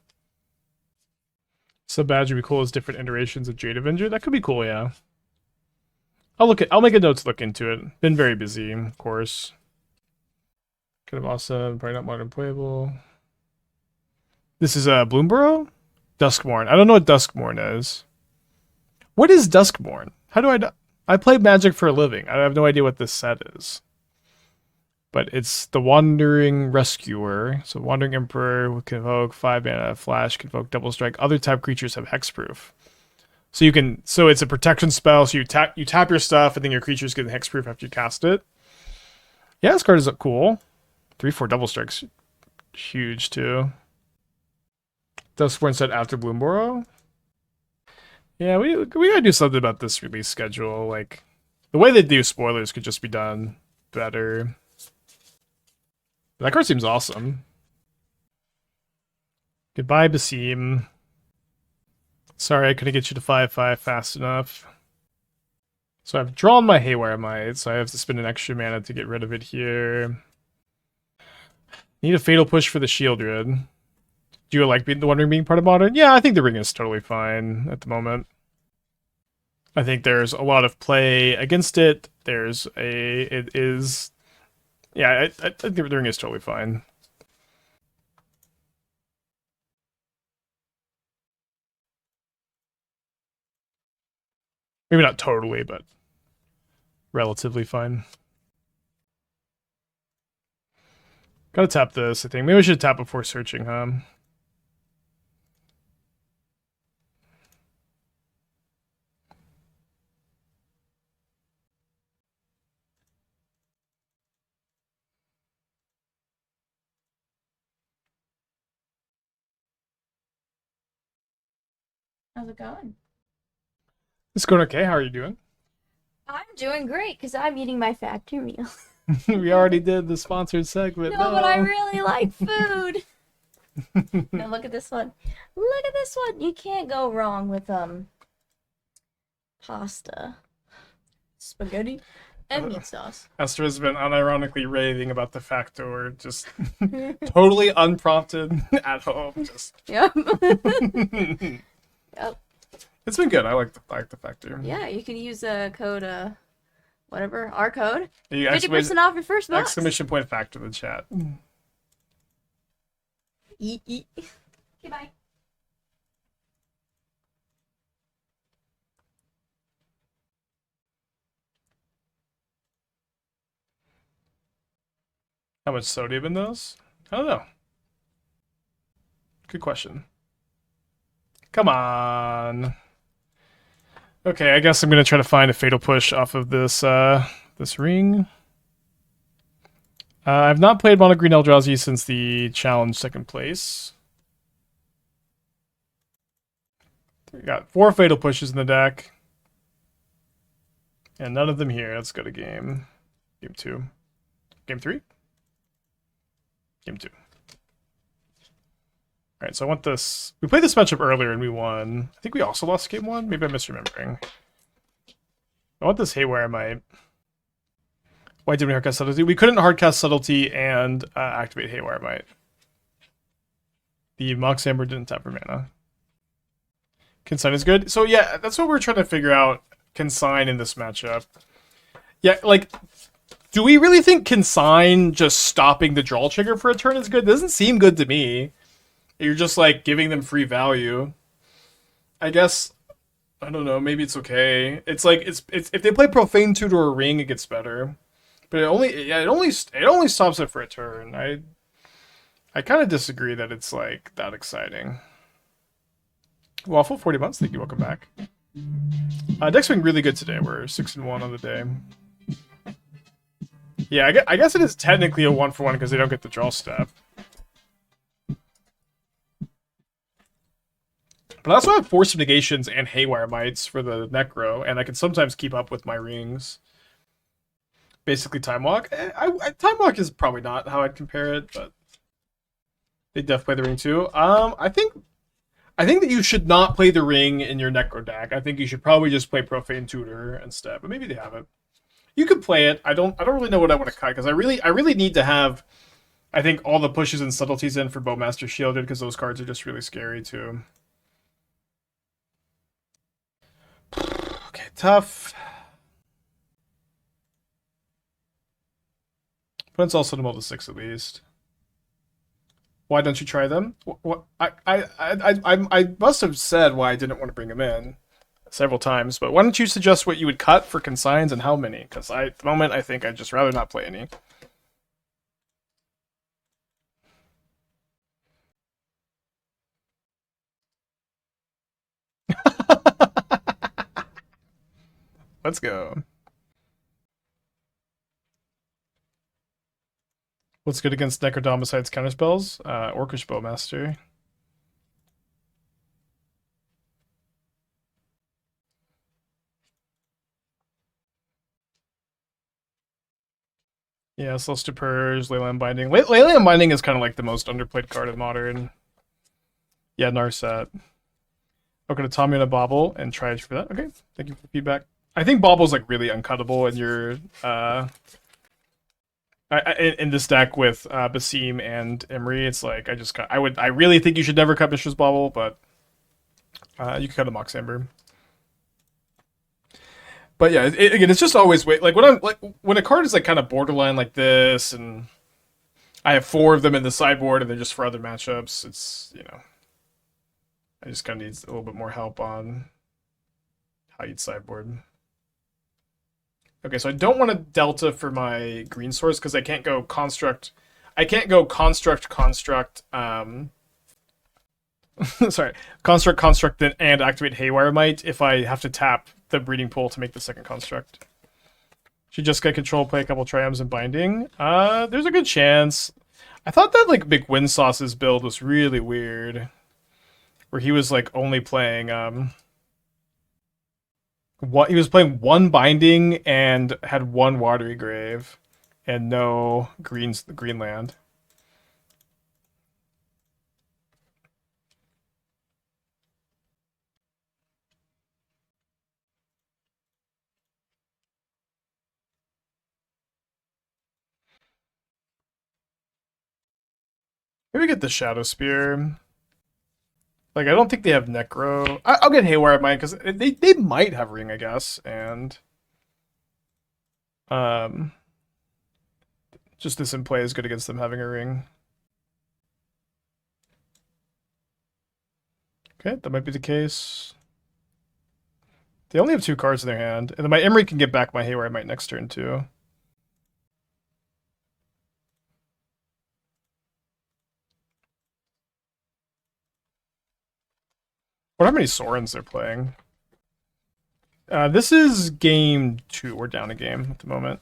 Sub badge would be cool as different iterations of Jade Avenger. That could be cool, yeah. I'll make a note to look into it. Been very busy, of course. Kind of awesome. Probably not modern playable. This is Bloomborough? Duskmourn. I don't know what Duskmourn is. What is Duskmourn? How do I play Magic for a living. I have no idea what this set is. But it's the Wandering Rescuer. So Wandering Emperor can evoke 5 mana, Flash can evoke Double Strike. Other type creatures have hexproof. So it's a protection spell, so you tap your stuff and then your creatures get hexproof after you cast it. Yeah, this card is cool. 3/4 Double Strike's huge too. Duskmourn set after Bloomborough. Yeah, we gotta do something about this release schedule. Like, the way they do spoilers could just be done better. That card seems awesome. Goodbye, Basim. Sorry, I couldn't get you to 5/5 fast enough. So I've drawn my Haywire Mite, so I have to spend an extra mana to get rid of it here. Need a Fatal Push for the Shieldred. Do you like the Wandering being part of Modern? Yeah, I think the ring is totally fine at the moment. I think there's a lot of play against it. Yeah, I think the ring is totally fine. Maybe not totally, but relatively fine. Gotta tap this, I think. Maybe we should tap before searching, huh? How's it going? It's going okay. How are you doing? I'm doing great because I'm eating my factory meal. We already did the sponsored segment. No, but I really like food. Now look at this one. Look at this one. You can't go wrong with pasta, spaghetti, and meat sauce. Esther has been unironically raving about the factor, just totally unprompted at home. Just Yep. Yep. It's been good. I like the factor. Yeah, you can use a code, whatever, our code. 50% off your first box. Exclamation point factor in the chat. Eat. Okay, bye. How much sodium in those? I don't know. Good question. Come on. Okay, I guess I'm gonna try to find a fatal push off of this this ring. I've not played Mono Green Eldrazi since the challenge second place. We got 4 fatal pushes in the deck. And none of them here. Let's go to game 2. Game 3? Game 2. Alright, so I want this. We played this matchup earlier and we won. I think we also lost game 1. Maybe I'm misremembering. I want this Haywire Mite. Why didn't we hardcast Subtlety? We couldn't hardcast Subtlety and activate Haywire Mite. The Mox Amber didn't tap for mana. Consign is good. So yeah, that's what we're trying to figure out. Consign in this matchup. Yeah, like, do we really think Consign just stopping the draw trigger for a turn is good? Doesn't seem good to me. You're just like giving them free value. I guess, I don't know, maybe it's okay. It's like it's if they play Profane Tutor or Ring, it gets better. But it only stops it for a turn. I kind of disagree that it's like that exciting. Waffle 40 months, thank you, welcome back. Deck's been really good today. We're 6-1 on the day. Yeah, I guess it is technically a 1-for-1 because they don't get the draw step. But I also have Force of Negations and Haywire Mites for the Necro, and I can sometimes keep up with my rings. Basically, Time Walk. Time Walk is probably not how I'd compare it, but they def play the ring too. I think that you should not play the ring in your Necro deck. I think you should probably just play Profane Tutor instead. But maybe they have it. You could play it. I don't really know what I want to cut because I really need to have, I think, all the pushes and subtleties in for Bowmaster Shielded because those cards are just really scary too. Okay, tough. But it's also to 6 at least. Why don't you try them? What I must have said why I didn't want to bring them in several times, but why don't you suggest what you would cut for consigns and how many? Because at the moment I think I'd just rather not play any. Let's go. What's good against Necrodom besides counterspells? Orcish Bowmaster. Yeah, Celestial Purge, Leyland Binding. Leyland Binding is kind of like the most underplayed card in Modern. Yeah, Narset. Okay, to Tamiyo and a Bauble and try it for that. Okay, thank you for the feedback. I think Bauble's like really uncuttable in your in this deck with Basim and Emry. It's like I really think you should never cut Mishra's Bauble, but you can cut a Mox Amber. But yeah, again, it's just always like when a card is like kind of borderline like this, and I have 4 of them in the sideboard, and they're just for other matchups. It's, you know, I just kind of need a little bit more help on how you'd sideboard. Okay, so I don't want a Delta for my green source because I can't go construct. I can't go construct. Sorry, construct, and activate Haywire Mite if I have to tap the breeding pool to make the second construct. Should just get control, play a couple triumphs and binding. There's a good chance. I thought that like Big Windsauce's build was really weird, where he was like only playing he was playing 1 binding and had 1 Watery Grave and no green land. Maybe get the Shadowspear. Like, I don't think they have Necro. I'll get Haywire Mite because they might have Ring, I guess, and just this in play is good against them having a Ring. Okay, that might be the case. They only have 2 cards in their hand, and then my Emry can get back my Haywire Mite next turn too. What how many Sorens they're playing? This is game 2. We're down a game at the moment.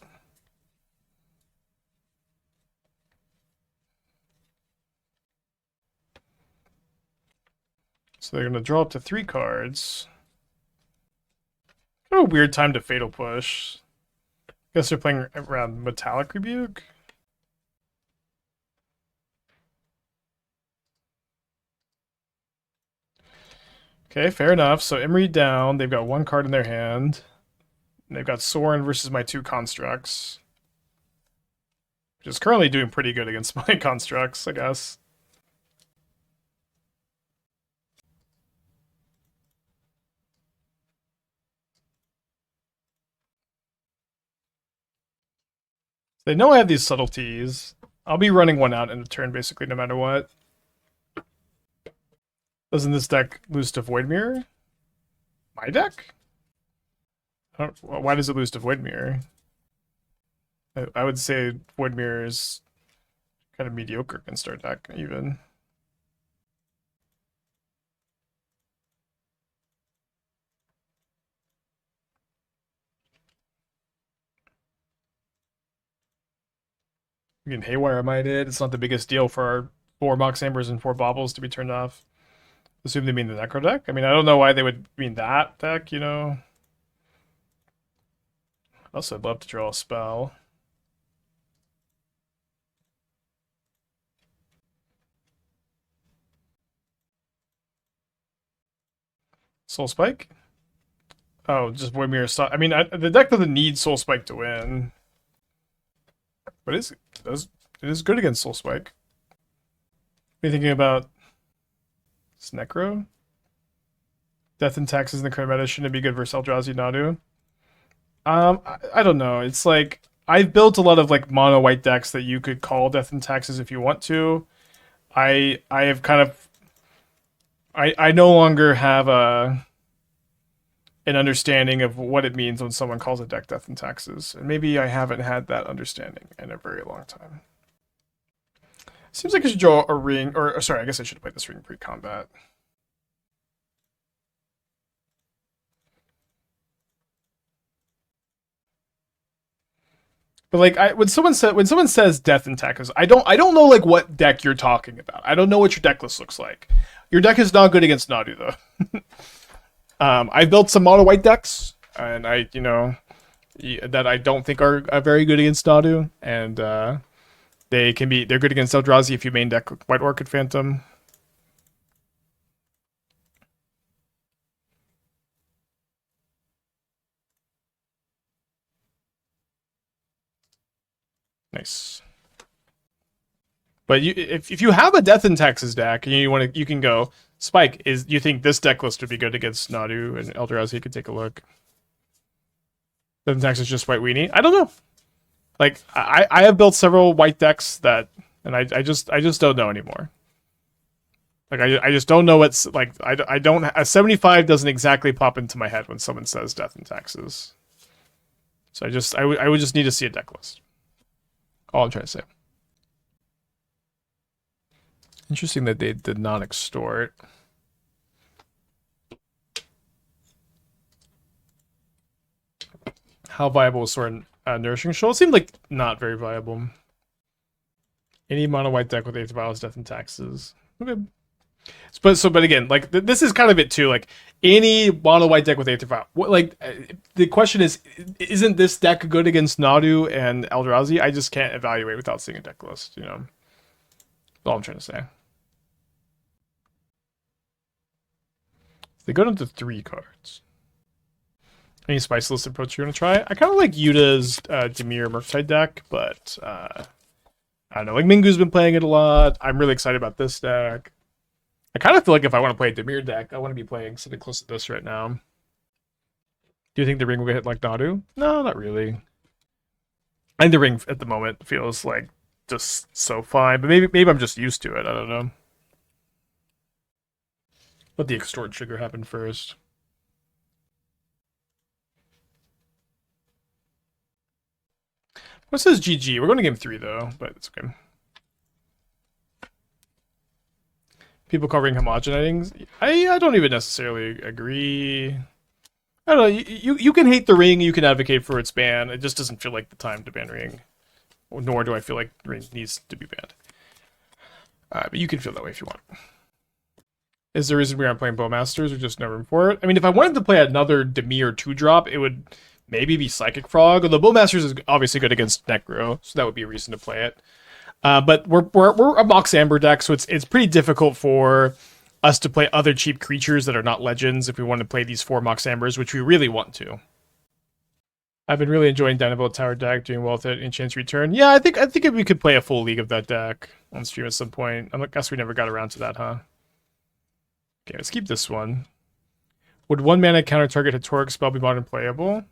So they're going to draw up to 3 cards. Kind of a weird time to Fatal Push. Guess they're playing around Metallic Rebuke. Okay, fair enough. So Emry down. They've got 1 card in their hand. And they've got Soaring versus my 2 constructs. Which is currently doing pretty good against my constructs, I guess. They know I have these subtleties. I'll be running one out in a turn, basically, no matter what. Doesn't this deck lose to Void Mirror? My deck? Why does it lose to Void Mirror? I would say Void Mirror is kind of mediocre against our deck, even. We can Haywire Mite it. It's not the biggest deal for our 4 Mox Ambers and 4 Baubles to be turned off. Assume they mean the Necro deck? I mean, I don't know why they would mean that deck, you know? Also, I'd love to draw a spell. Soul Spike? Oh, just Void Mirror. I mean, the deck doesn't need Soul Spike to win. But it is good against Soul Spike. Are you thinking about this Necro? Death and Taxes in the current meta shouldn't be good versus Eldrazi Nadu. I don't know. It's like I've built a lot of like mono white decks that you could call Death and Taxes if you want to. I have kind of I no longer have an understanding of what it means when someone calls a deck Death and Taxes. And maybe I haven't had that understanding in a very long time. Seems like I should draw a ring, or sorry, I guess I should have played this ring pre-combat. But like, when someone says Death and Taxes, I don't know like what deck you're talking about. I don't know what your deck list looks like. Your deck is not good against Nadu though. I've built some mono white decks, and that I don't think are very good against Nadu, and they're good against Eldrazi if you main deck White Orchid Phantom. Nice. But if you have a Death and Taxes deck and you can go Spike. You think this deck list would be good against Nadu and Eldrazi? You could take a look. Death and Taxes just white weenie. I don't know. Like I have built several white decks and I just don't know anymore. Like I just don't know what's like. I don't. A 75 doesn't exactly pop into my head when someone says Death and Taxes. So I would just need to see a deck list. All I'm trying to say. Interesting that they did not extort. How viable was Soaring Nourishing Shoal? It seemed like not very viable. Any mono white deck with 8 vials, Death and Taxes. Okay. But again, like this is kind of it too. Like any mono white deck with 8 vials. The question is, isn't this deck good against Nadu and Eldrazi? I just can't evaluate without seeing a deck list. You know, that's all I'm trying to say. They go down to 3 cards. Any spiceless approach you want to try? I kind of like Yuta's Dimir Murktide deck, but I don't know. Like Mingu's been playing it a lot. I'm really excited about this deck. I kind of feel like if I want to play a Dimir deck, I want to be playing something close to this right now. Do you think the ring will get hit like Nadu? No, not really. I think the ring at the moment feels like just so fine, but maybe I'm just used to it. I don't know. Let the extort trigger happen first. What says GG? We're going to game 3 though, but it's okay. People covering homogenizing. I don't even necessarily agree. I don't know. You can hate the ring. You can advocate for its ban. It just doesn't feel like the time to ban ring. Nor do I feel like ring needs to be banned. But you can feel that way if you want. Is there a reason we aren't playing Bowmasters or just no room for it? I mean, if I wanted to play another Dimir 2-drop, it would maybe be Psychic Frog. Although Bowmasters is obviously good against Necro, so that would be a reason to play it. But we're a Mox Amber deck, so it's pretty difficult for us to play other cheap creatures that are not legends if we want to play these 4 Mox Ambers, which we really want to. I've been really enjoying Dynaville Tower deck, doing well with it in Chance Return. Yeah, I think if we could play a full league of that deck on stream at some point. I guess we never got around to that, huh? Okay, let's keep this one. Would 1 mana counter target Hatoric spell be modern playable?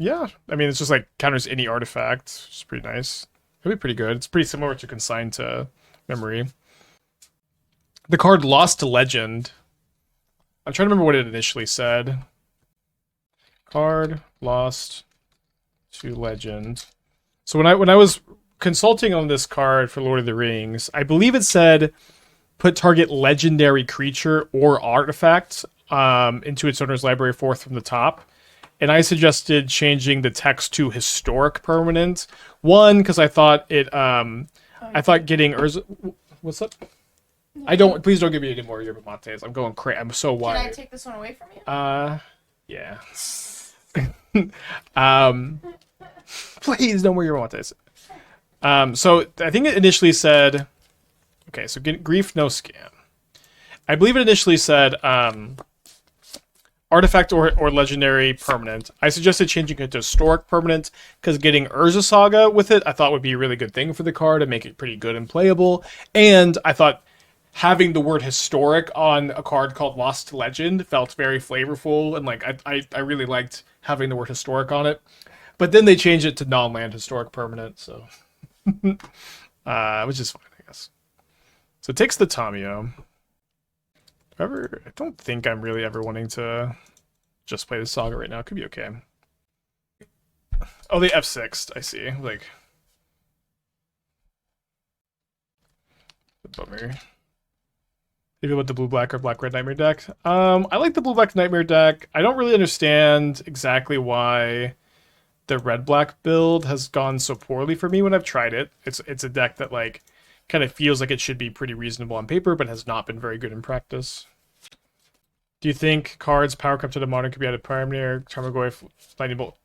Yeah, I mean, it's just like counters any artifact, which is pretty nice. It'll be pretty good. It's pretty similar to Consign to Memory. The card Lost to Legend. I'm trying to remember what it initially said. Card Lost to Legend. So when I was consulting on this card for Lord of the Rings, I believe it said put target legendary creature or artifact into its owner's library fourth from the top. And I suggested changing the text to historic permanent. One, because I thought I thought getting Urza. What's up? I don't. Please don't give me any more yerba mates. I'm going crazy. I'm so wired. Can I take this one away from you? Yeah. Please no more yerba mates. So I think it initially said. Okay, so get grief, no scam. I believe it initially said artifact or legendary permanent. I suggested changing it to historic permanent because getting Urza Saga with it I thought would be a really good thing for the card and make it pretty good and playable. And I thought having the word historic on a card called Lost to Legend felt very flavorful, and like I really liked having the word historic on it. But then they changed it to non-land historic permanent, so which is fine, I guess. So it takes the Tamiyo. I don't think I'm really ever wanting to just play the Saga right now. It could be okay. Oh, they F6'd. I see. Like, bummer. Maybe with the blue-black or black-red Nightmare deck. I like the blue-black Nightmare deck. I don't really understand exactly why the red-black build has gone so poorly for me when I've tried it. It's a deck that like kind of feels like it should be pretty reasonable on paper, but has not been very good in practice. Do you think cards Power Cup to the Modern could be added Pioneer, Tarmogoyf, Lightning Bolt?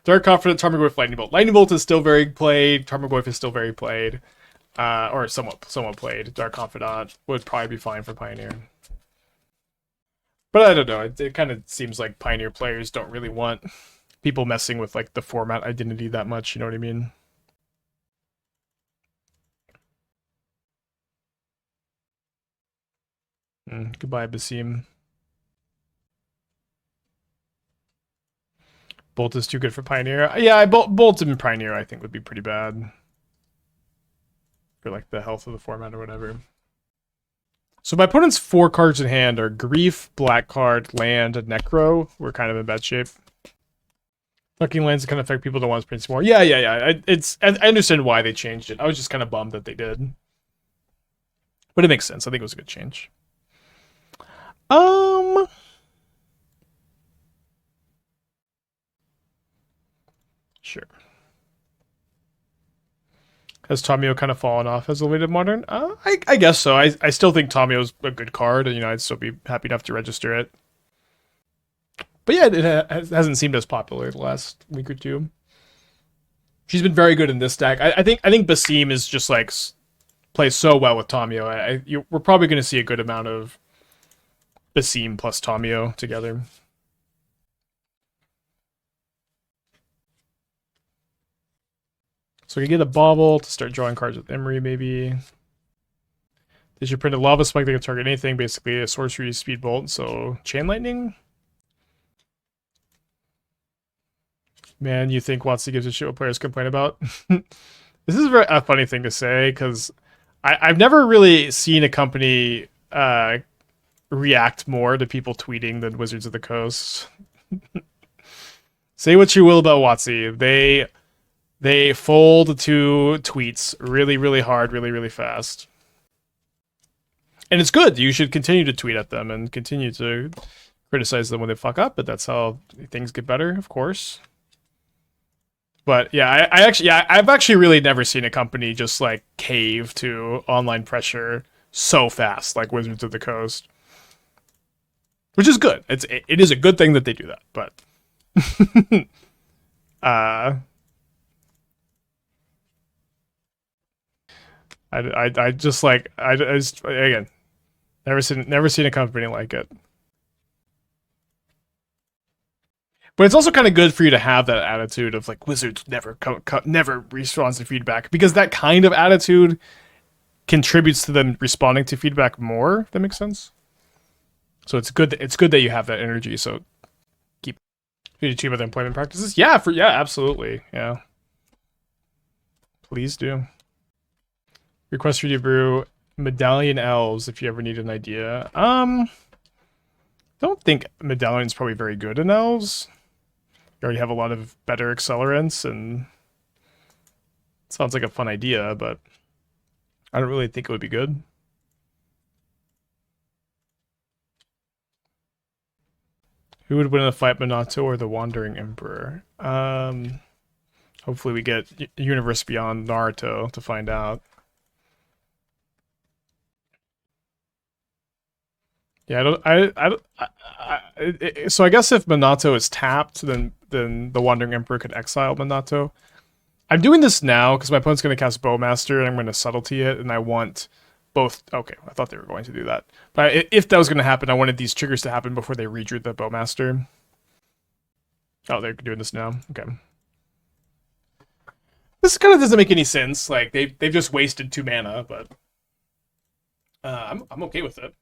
Dark Confidant, Tarmogoyf, Lightning Bolt. Lightning Bolt is still very played. Tarmogoyf is still very played. Or somewhat played. Dark Confidant would probably be fine for Pioneer. But I don't know. It kind of seems like Pioneer players don't really want people messing with like the format identity that much. You know what I mean? Goodbye, Basim. Bolt is too good for Pioneer. Yeah, Bolt and Pioneer I think would be pretty bad. For like the health of the format or whatever. So my opponent's 4 cards in hand are Grief, Black Card, Land, and Necro. We're kind of in bad shape. Fucking lands that kind of affect people that want to print more. Yeah. I understand why they changed it. I was just kind of bummed that they did. But it makes sense. I think it was a good change. Sure. Has Tamiyo kind of fallen off as Elevated Modern? I guess so. I still think Tamiyo's a good card, and you know I'd still be happy enough to register it. But yeah, it hasn't seemed as popular the last week or two. She's been very good in this deck. I think Basim is just like plays so well with Tamiyo. We're probably going to see a good amount of Basim plus Tamiyo together. So we can get a Bauble to start drawing cards with Emry, maybe. They should print a Lava Spike that can target anything, basically a Sorcery Speed Bolt, so Chain Lightning? Man, you think WotC gives a shit what players complain about? This is a funny thing to say, because I've never really seen a company react more to people tweeting than Wizards of the Coast. Say what you will about WotC. They fold to tweets really, really hard, really, really fast. And it's good. You should continue to tweet at them and continue to criticize them when they fuck up, but that's how things get better, of course. But yeah, I've actually really never seen a company just like cave to online pressure so fast, like Wizards of the Coast. Which is good. It is a good thing that they do that, but I just like I just again never seen a company like it. But it's also kind of good for you to have that attitude of like Wizards never responds to feedback, because that kind of attitude contributes to them responding to feedback more. If that makes sense. So it's good. It's good that you have that energy. So keep. Did you cheat about the employment practices? Yeah, absolutely. Yeah. Please do. Request for you to brew Medallion Elves if you ever need an idea. Don't think Medallion's probably very good in Elves. You already have a lot of better accelerants, and it sounds like a fun idea, but I don't really think it would be good. Who would win in a fight, Minato or the Wandering Emperor? Hopefully we get Universe Beyond Naruto to find out. Yeah, so I guess if Minato is tapped, then the Wandering Emperor could exile Minato. I'm doing this now because my opponent's going to cast Bowmaster and I'm going to Subtlety it, and I want both. Okay, I thought they were going to do that. But if that was going to happen, I wanted these triggers to happen before they redrew the Bowmaster. Oh, they're doing this now. Okay. This kind of doesn't make any sense. Like, they've just wasted 2 mana, but I'm okay with it.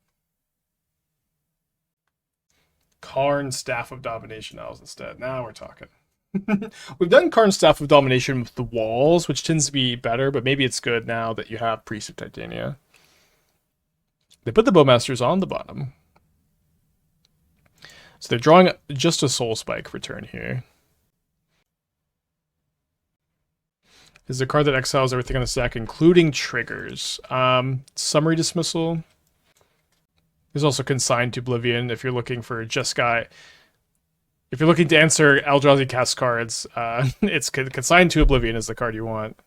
Karn Staff of Domination Elves instead. Now we're talking. We've done Karn Staff of Domination with the walls, which tends to be better, but maybe it's good now that you have Priest of Titania. They put the Bowmasters on the bottom. So they're drawing just a Soul Spike return here. This is a card that exiles everything on the stack, including triggers. Summary Dismissal. There's also Consign to Oblivion if you're looking for just guy. If you're looking to answer Eldrazi cast cards, it's Consign to Oblivion is the card you want.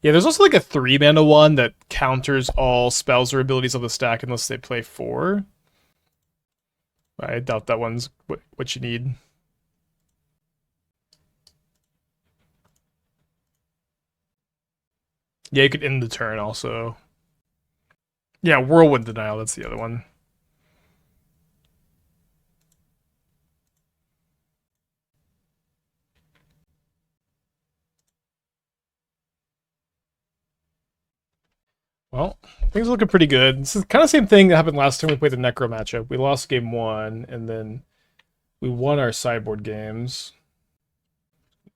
Yeah, there's also like a 3-mana one that counters all spells or abilities on the stack unless they play 4. I doubt that one's what you need. Yeah, you could end the turn also. Yeah, Whirlwind Denial, that's the other one. Well, things are looking pretty good. This is kind of the same thing that happened last time we played the Necro matchup. We lost game 1, and then we won our sideboard games.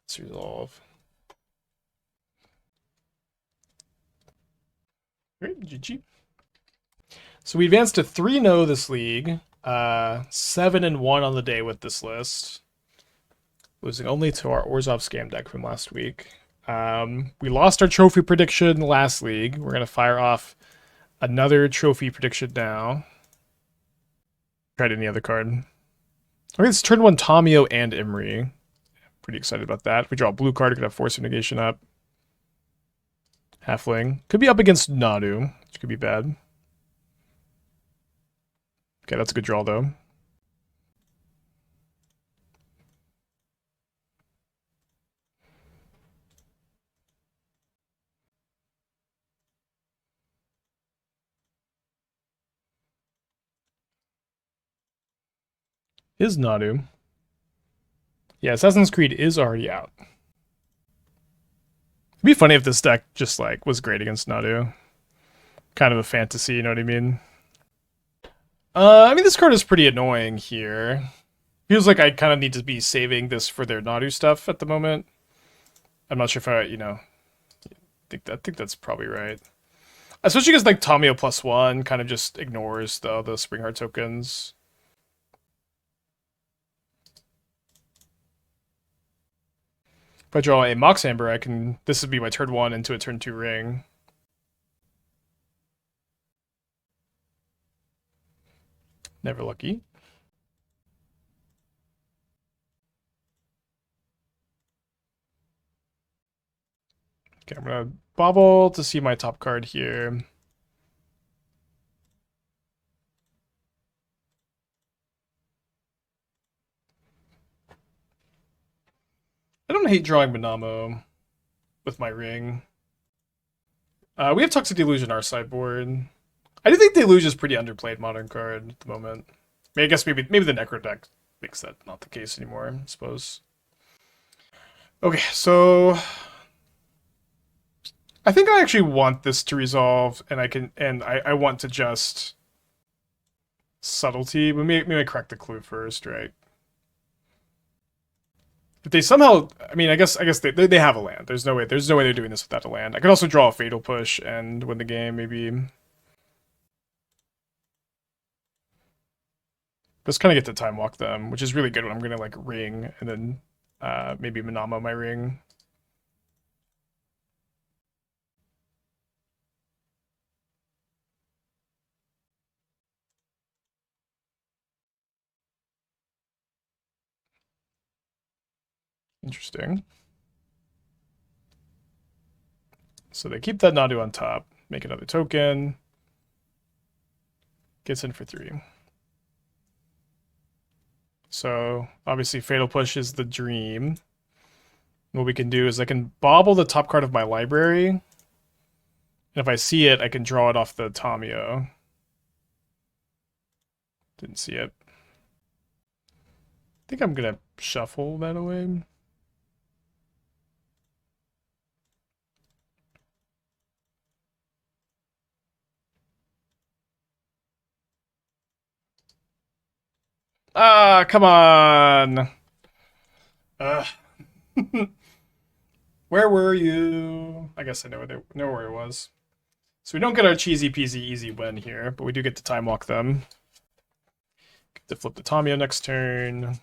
Let's resolve. Great, GG. So we advanced to 3-0 this league. 7-1 on the day with this list. Losing only to our Orzhov scam deck from last week. We lost our trophy prediction last league. We're going to fire off another trophy prediction now. Tried any other card. Okay, it's turn 1 Tamiyo and Emry. Pretty excited about that. If we draw a blue card, we could have Force of Negation up. Halfling. Could be up against Nadu, which could be bad. Okay, that's a good draw, though. Is Nadu. Yeah, Assassin's Creed is already out. It'd be funny if this deck just, like, was great against Nadu. Kind of a fantasy, you know what I mean? I mean, this card is pretty annoying here. Feels like I kind of need to be saving this for their Nadu stuff at the moment. I'm not sure if I, I think that's probably right. Especially because, like, Tamiyo +1 kind of just ignores the Springheart tokens. If I draw a Mox Amber, this would be my turn 1 into a turn 2 ring. Never lucky. Okay, I'm gonna Bauble to see my top card here. I don't hate drawing Minamo with my ring. We have Toxic Deluge in our sideboard. I do think Deluge is pretty underplayed modern card at the moment. I guess maybe the Necro deck makes that not the case anymore, I suppose. Okay, so I think I actually want this to resolve, and I want to just subtlety. But maybe I crack the clue first, right? If they somehow, I mean, I guess they have a land. There's no way they're doing this without a land. I could also draw a fatal push and win the game, maybe. Just kind of get to time walk them, which is really good when I'm gonna like ring and then maybe Minamo my ring. Interesting. So they keep that Nadu on top, make another token. Gets in for 3. So obviously Fatal Push is the dream. What we can do is I can bauble the top card of my library. And if I see it, I can draw it off the Tamiyo. Didn't see it. I think I'm gonna shuffle that away. Ah, come on. Where were you? I guess I know where it was. So we don't get our cheesy peasy easy win here, but we do get to time walk them. Get to flip the Tamiyo next turn.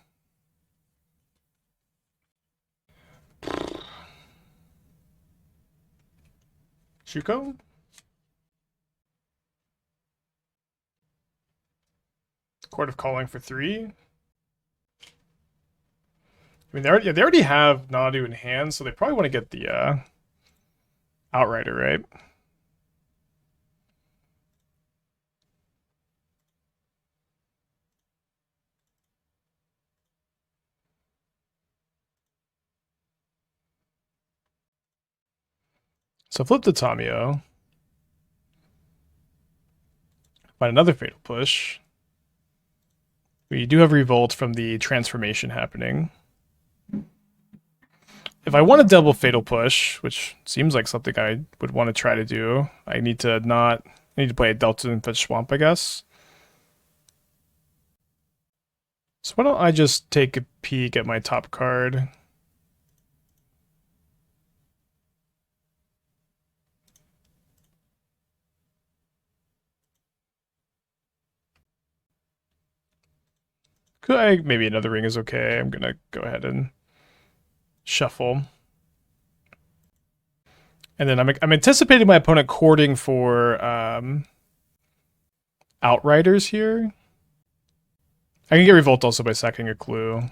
Shuko? Court of Calling for 3. I mean, they already have Nadu in hand, so they probably want to get the Outrider, right? So flip the Tamiyo. Find another Fatal Push. We do have Revolt from the transformation happening. If I want a double Fatal Push, which seems like something I would want to try to do, I need to play a Delta and fetch Swamp, I guess. So why don't I just take a peek at my top card? Maybe another ring is okay. I'm gonna go ahead and shuffle. And then I'm anticipating my opponent courting for Outriders here. I can get Revolt also by sacking a clue.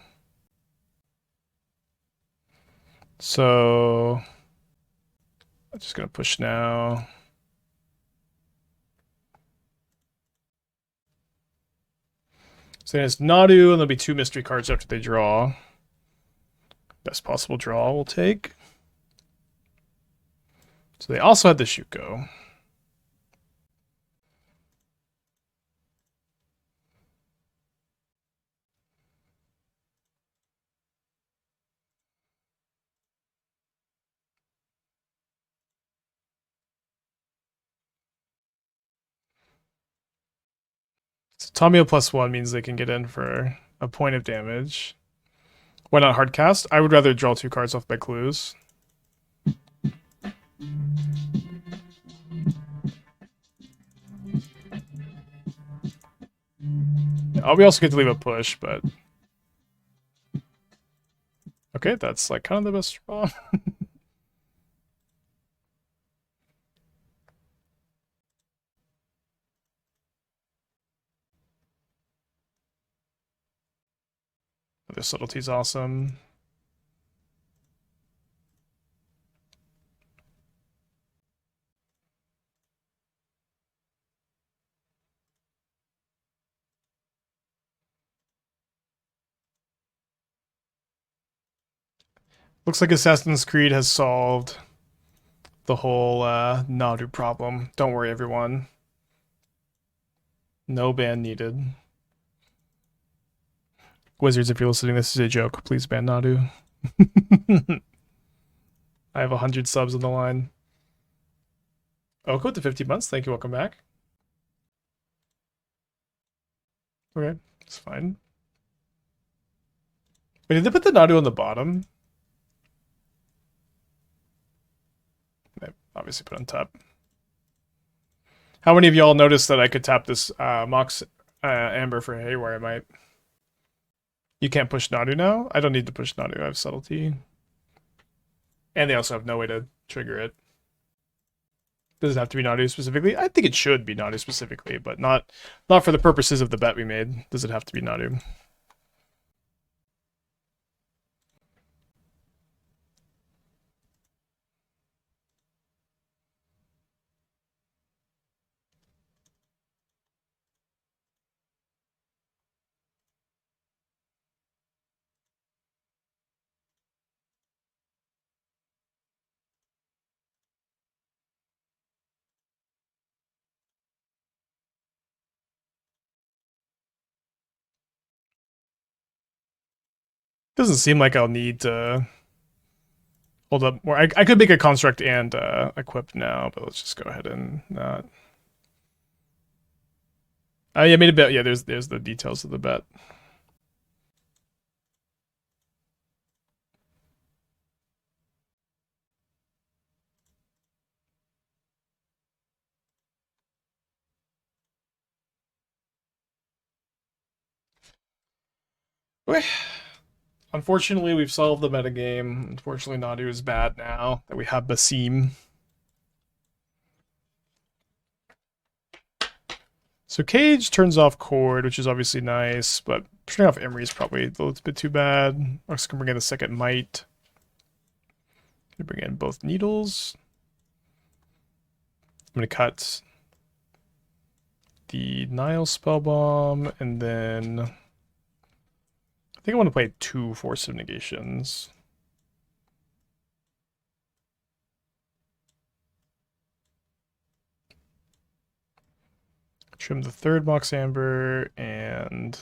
So I'm just gonna push now. So then it's Nadu, and there'll be 2 mystery cards after they draw. Best possible draw we'll take. So they also had the Shuko. So Tamiyo +1 means they can get in for a point of damage. Why not hardcast? I would rather draw 2 cards off by clues. We also get to leave a push, but okay, that's like kind of the best draw. The subtlety's awesome. Looks like Assassin's Creed has solved the whole Nadu problem. Don't worry, everyone. No ban needed. Wizards, if you're listening, this is a joke. Please ban Nadu. I have 100 subs on the line. Oko to 50 months. Thank you. Welcome back. Okay, it's fine. Wait, did they put the Nadu on the bottom? They obviously put on top. How many of y'all noticed that I could tap this Mox Amber for Haywire Mite? You can't push Nadu now? I don't need to push Nadu. I have Subtlety. And they also have no way to trigger it. Does it have to be Nadu specifically? I think it should be Nadu specifically, but not for the purposes of the bet we made. Does it have to be Nadu? Doesn't seem like I'll need to hold up more. I could make a construct and equip now, but let's just go ahead and not. Oh yeah, made a bet. Yeah, there's the details of the bet. Okay. Unfortunately, we've solved the metagame. Unfortunately, Nadu is bad now that we have Basim. So Cage turns off Cord, which is obviously nice, but turning off Emry is probably a little bit too bad. We're just gonna bring in the second Mite. Gonna bring in both Needles. I'm gonna cut the Nihil Spellbomb, and then I think I want to play 2 Force of Negations. Trim the 3rd Mox Amber and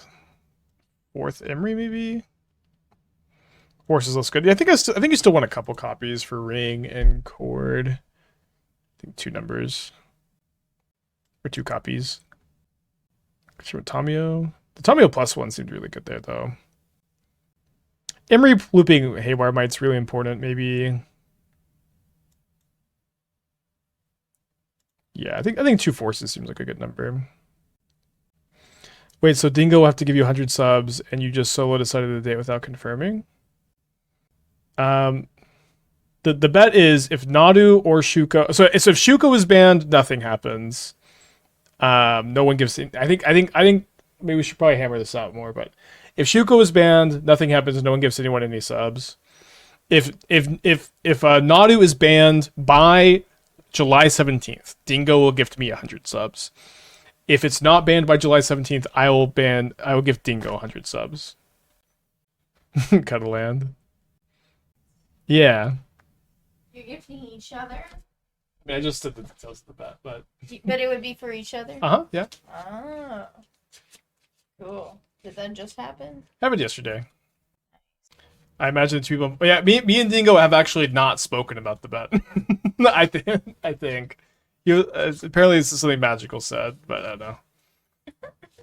4th Emry, maybe. Forces looks good. Yeah, I think you still want a couple copies for Ring and Cord. I think 2 numbers or 2 copies. Sure, Tamiyo. The Tamiyo plus 1 seemed really good there, though. Emry looping Haywire Mite's really important, maybe. Yeah, I think 2 forces seems like a good number. Wait, so Dingo will have to give you 100 subs, and you just solo decided the date without confirming? The bet is if Nadu or Shuko. So if Shuko is banned, nothing happens. No one gives. I think maybe we should probably hammer this out more. But if Shuko is banned, nothing happens. No one gives anyone any subs. If Nadu is banned by July 17th, Dingo will gift me 100 subs. If it's not banned by July 17th, I will give Dingo 100 subs. Cut a land. Yeah. You're gifting each other? I mean, I just did the details of the bet, but... But it would be for each other? Uh-huh, yeah. Oh. Cool. Did that just happen? Happened yesterday. I imagine 2 people... Yeah, me and Dingo have actually not spoken about the bet. I think. Apparently it's something magical said, but I don't know.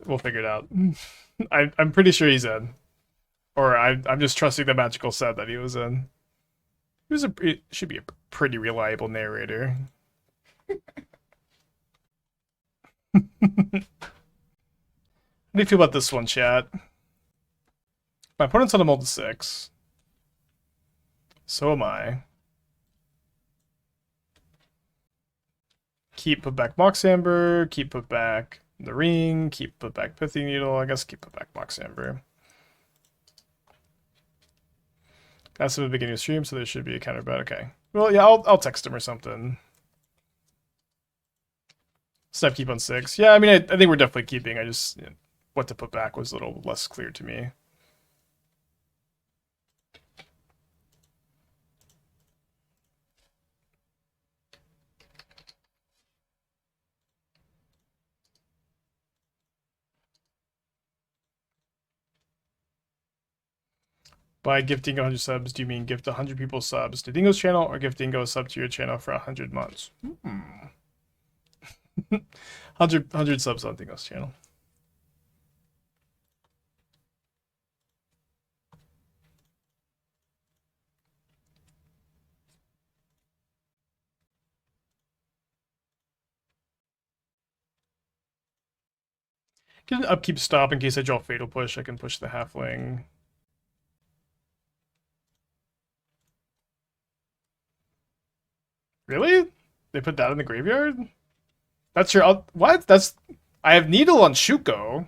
We'll figure it out. I'm pretty sure he's in. Or I'm just trusting the magical said that he was in. He should be a pretty reliable narrator. How do you feel about this one, chat? My opponent's on a mold to 6. So am I. Put back Mox Amber, put back the Ring, put back Pithing Needle, I guess put back Mox Amber. That's the beginning of stream, so there should be a counter bet. Okay. Well, yeah, I'll text him or something. Snap keep on 6. Yeah, I mean, I think we're definitely keeping. I just what to put back was a little less clear to me. By gifting 100 subs, do you mean gift 100 people subs to Dingo's channel or gift Dingo a sub to your channel for 100 months? 100 subs on Dingo's channel. Get an upkeep stop in case I draw Fatal Push. I can push the halfling. Really? They put that in the graveyard? That's your... What? That's... I have Needle on Shuko.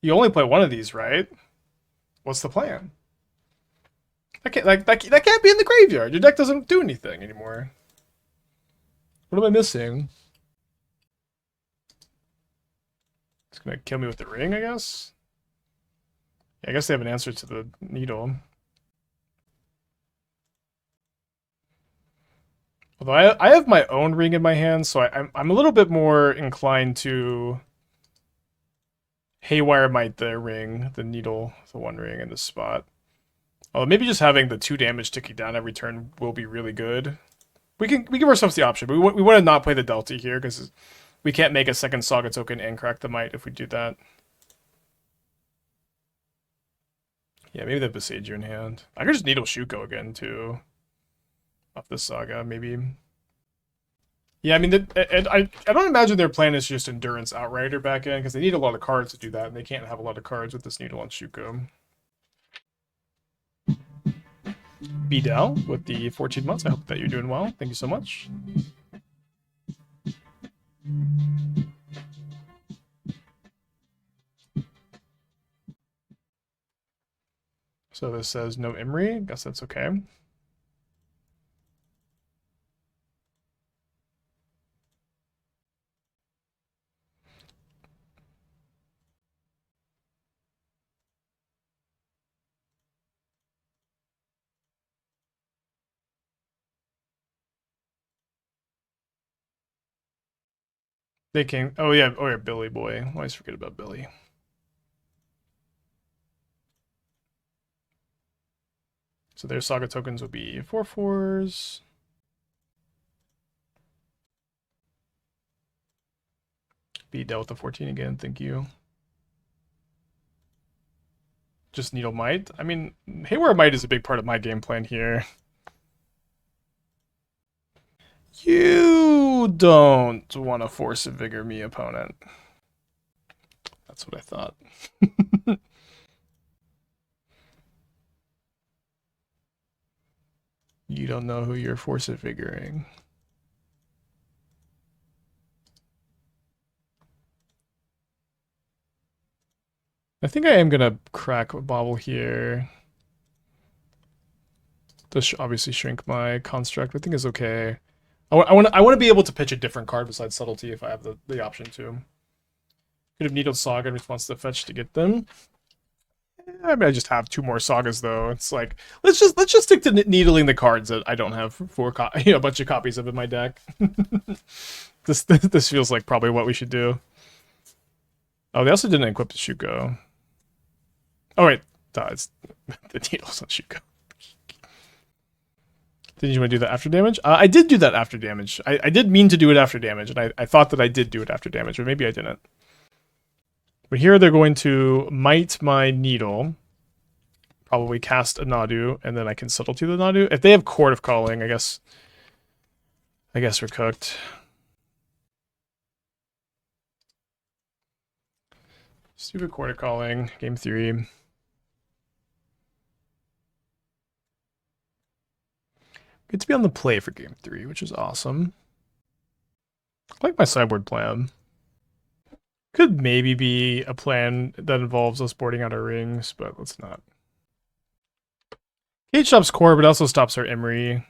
You only play one of these, right? What's the plan? That can't be in the graveyard. Your deck doesn't do anything anymore. What am I missing? It's gonna kill me with the ring, I guess? Yeah, I guess they have an answer to the Needle. Although I have my own ring in my hand, so I'm a little bit more inclined to Haywire Mite the ring, the Needle, the one ring in this spot. Although maybe just having the 2 damage ticking down every turn will be really good. We give ourselves the option, but we want to not play the Delta here because we can't make a second Saga token and crack the Mite if we do that. Yeah, maybe the Besage in hand. I could just Needle Shuko again too. Off this Saga, maybe. Yeah, I mean, I don't imagine their plan is just Endurance Outrider back in because they need a lot of cards to do that, and they can't have a lot of cards with this Needle on Shuko. B-Dell with the 14 months. I hope that you're doing well. Thank you so much. So this says no Emry. Guess that's okay. They came. Oh yeah, Billy boy. I always forget about Billy. So their Saga tokens will be 4/4s. Be dealt with the 14 again. Thank you. Just Needle Mite. I mean, Haywire Mite is a big part of my game plan here. You don't want to Force of Vigor me, opponent. That's what I thought. You don't know who you're Force of Vigoring. I think I am gonna crack a Bauble here. This obviously shrink my construct. I think is okay. I want to be able to pitch a different card besides Subtlety if I have the option to. Could have needled Saga in response to the fetch to get them. I mean, I just have 2 more Sagas though. It's like let's just stick to needling the cards that I don't have a bunch of copies of in my deck. This feels like probably what we should do. Oh, they also didn't equip the Shuko. Oh wait, it's the needles on Shuko. Did you want to do that after damage? I did do that after damage. I did mean to do it after damage, and I thought that I did do it after damage, but maybe I didn't. But here they're going to Mite my Needle, probably cast a Nadu, and then I can Subtlety the Nadu. If they have Court of Calling, I guess we're cooked. Stupid Court of Calling, game 3. Good to be on the play for game 3, which is awesome. I like my sideboard plan. Could maybe be a plan that involves us boarding out our rings, but let's not. Cage stops core, but also stops our Emry. A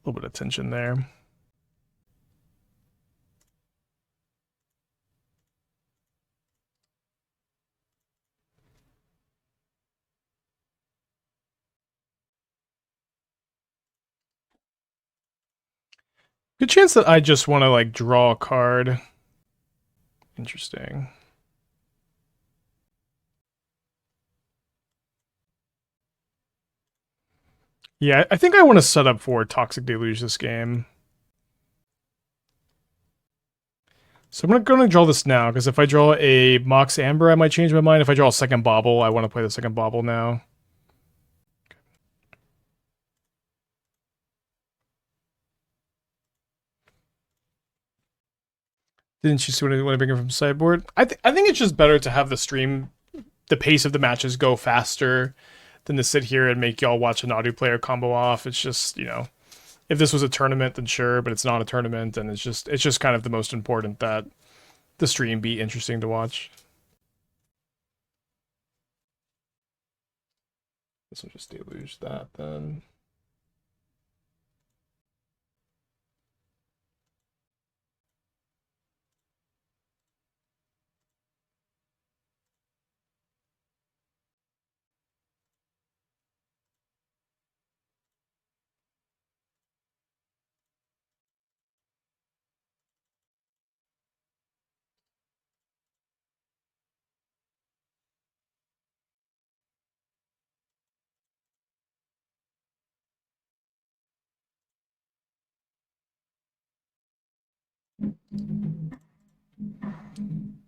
little bit of tension there. Good chance that I just want to like draw a card. Interesting. Yeah, I think I want to set up for Toxic Deluge this game. So I'm going to draw this now, because if I draw a Mox Amber, I might change my mind. If I draw a second Bauble, I want to play the second Bauble now. Didn't you see what I bring from sideboard? I think it's just better to have the stream, the pace of the matches go faster than to sit here and make y'all watch an audio player combo off. It's just, you know, if this was a tournament, then sure, but it's not a tournament, and it's just kind of the most important that the stream be interesting to watch. This will just deluge that then.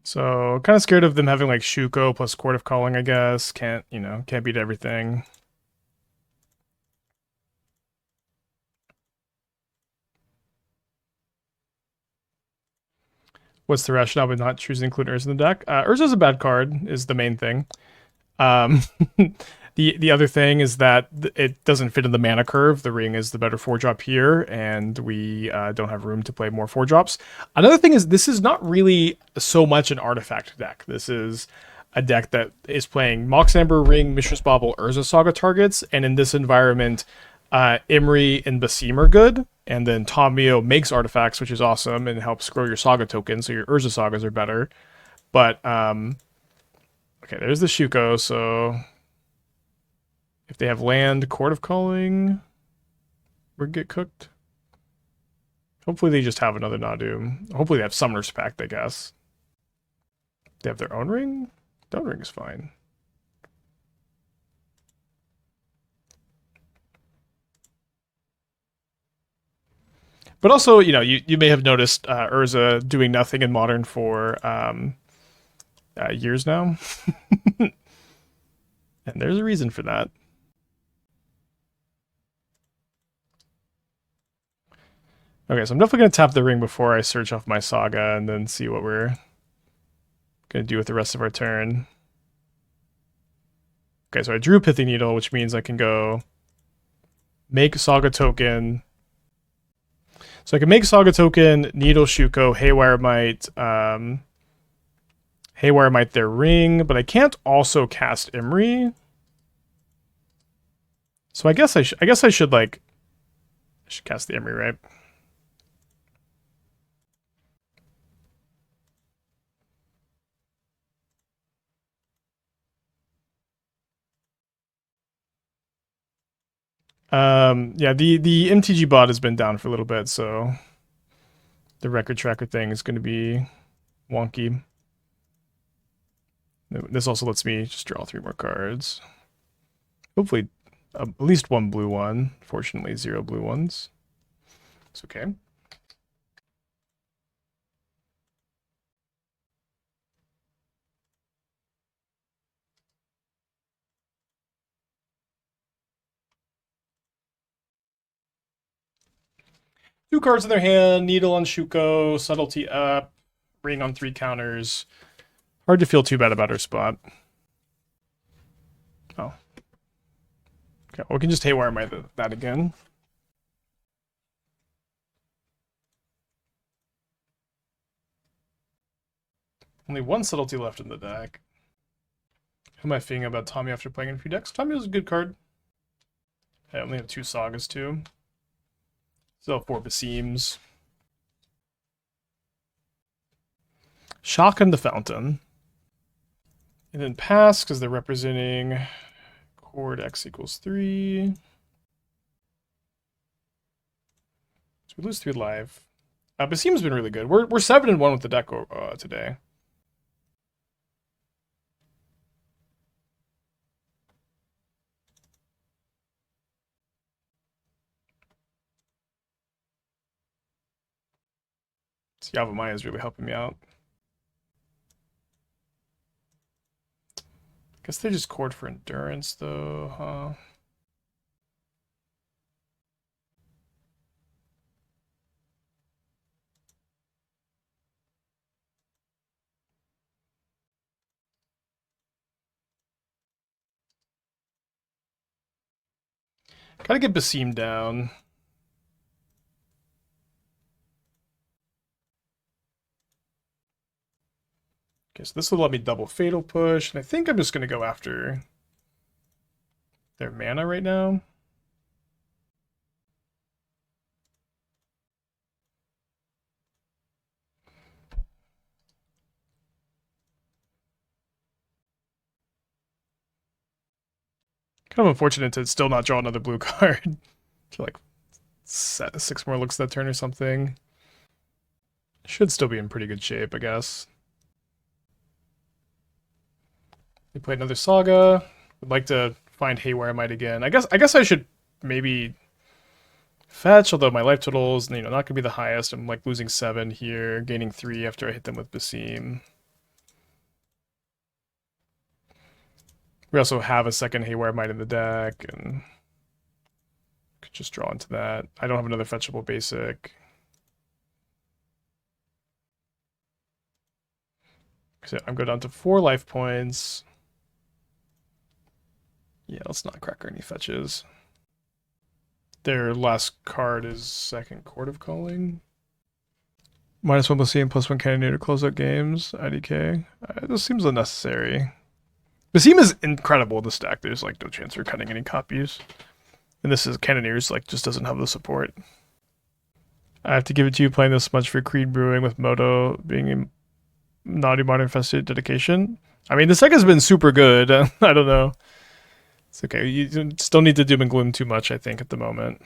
So kind of scared of them having like Shuko plus Court of Calling, I guess. Can't beat everything. What's the rationale with not choosing to include Urza in the deck? Urza's a bad card, is the main thing. The other thing is that it doesn't fit in the mana curve. The ring is the better 4-drop here, and we don't have room to play more 4-drops. Another thing is this is not really so much an artifact deck. This is a deck that is playing Mox Amber, Ring, Mishra's Bauble, Urza Saga targets, and in this environment, Emry and Basim are good, and then Tamiyo makes artifacts, which is awesome, and helps grow your Saga tokens, so your Urza Sagas are better. But, okay, there's the Shuko, so if they have land, Court of Calling would get cooked. Hopefully they just have another Nadu. Hopefully they have Summoner's Pact, I guess. They have their own ring? Their own ring is fine. But also, you know, you may have noticed Urza doing nothing in Modern for years now. And there's a reason for that. Okay, so I'm definitely going to tap the ring before I search off my Saga and then see what we're going to do with the rest of our turn. Okay, so I drew Pithing Needle, which means I can go make Saga token. So I can make Saga token, Needle, Shuko, Haywire Mite, Haywire Mite their ring, but I can't also cast Emry. So I guess I should cast the Emry, right? Yeah, the MTG bot has been down for a little bit, so the record tracker thing is going to be wonky. This also lets me just draw 3 more cards. Hopefully, at least 1 blue one. Fortunately, 0 blue ones. It's okay. Two cards in their hand, Needle on Shuko, Subtlety up, Ring on 3 counters. Hard to feel too bad about her spot. Oh. Okay, well, we can just Haywire Mite that again. Only 1 Subtlety left in the deck. How am I feeling about Tommy after playing in a few decks? Tommy's a good card. I only have 2 Sagas too. Still have 4 Basims. Shock and the Fountain. And then pass, because they're representing chord X equals 3. So we lose 3 live. Basim's been really good. We're 7-1 with the deck today. This Yavimaya is really helping me out. Guess they just chord for endurance though, huh? Gotta get Basim down. Okay, so this will let me double Fatal Push, and I think I'm just gonna go after their mana right now. Kind of unfortunate to still not draw another blue card. To like 6 more looks that turn or something. Should still be in pretty good shape, I guess. They play another Saga. Would like to find Haywire Mite again. I guess I should maybe fetch, although my life total is not gonna be the highest. I'm like losing 7 here, gaining 3 after I hit them with Basim. We also have a second Haywire Mite in the deck, and could just draw into that. I don't have another fetchable basic. So I'm going down to 4 life points. Yeah, let's not crack any fetches. Their last card is second Court of Calling. -1 Basim, +1 Cannoneer to close out games. IDK. This seems unnecessary. Basim is incredible in this deck. There's like no chance for cutting any copies. And this is Cannoneers, like just doesn't have the support. I have to give it to you playing this much for Creed Brewing with Moto being a Naughty Modern Infested dedication. I mean, this deck has been super good. I don't know. It's okay. You still need to doom and gloom too much, I think, at the moment.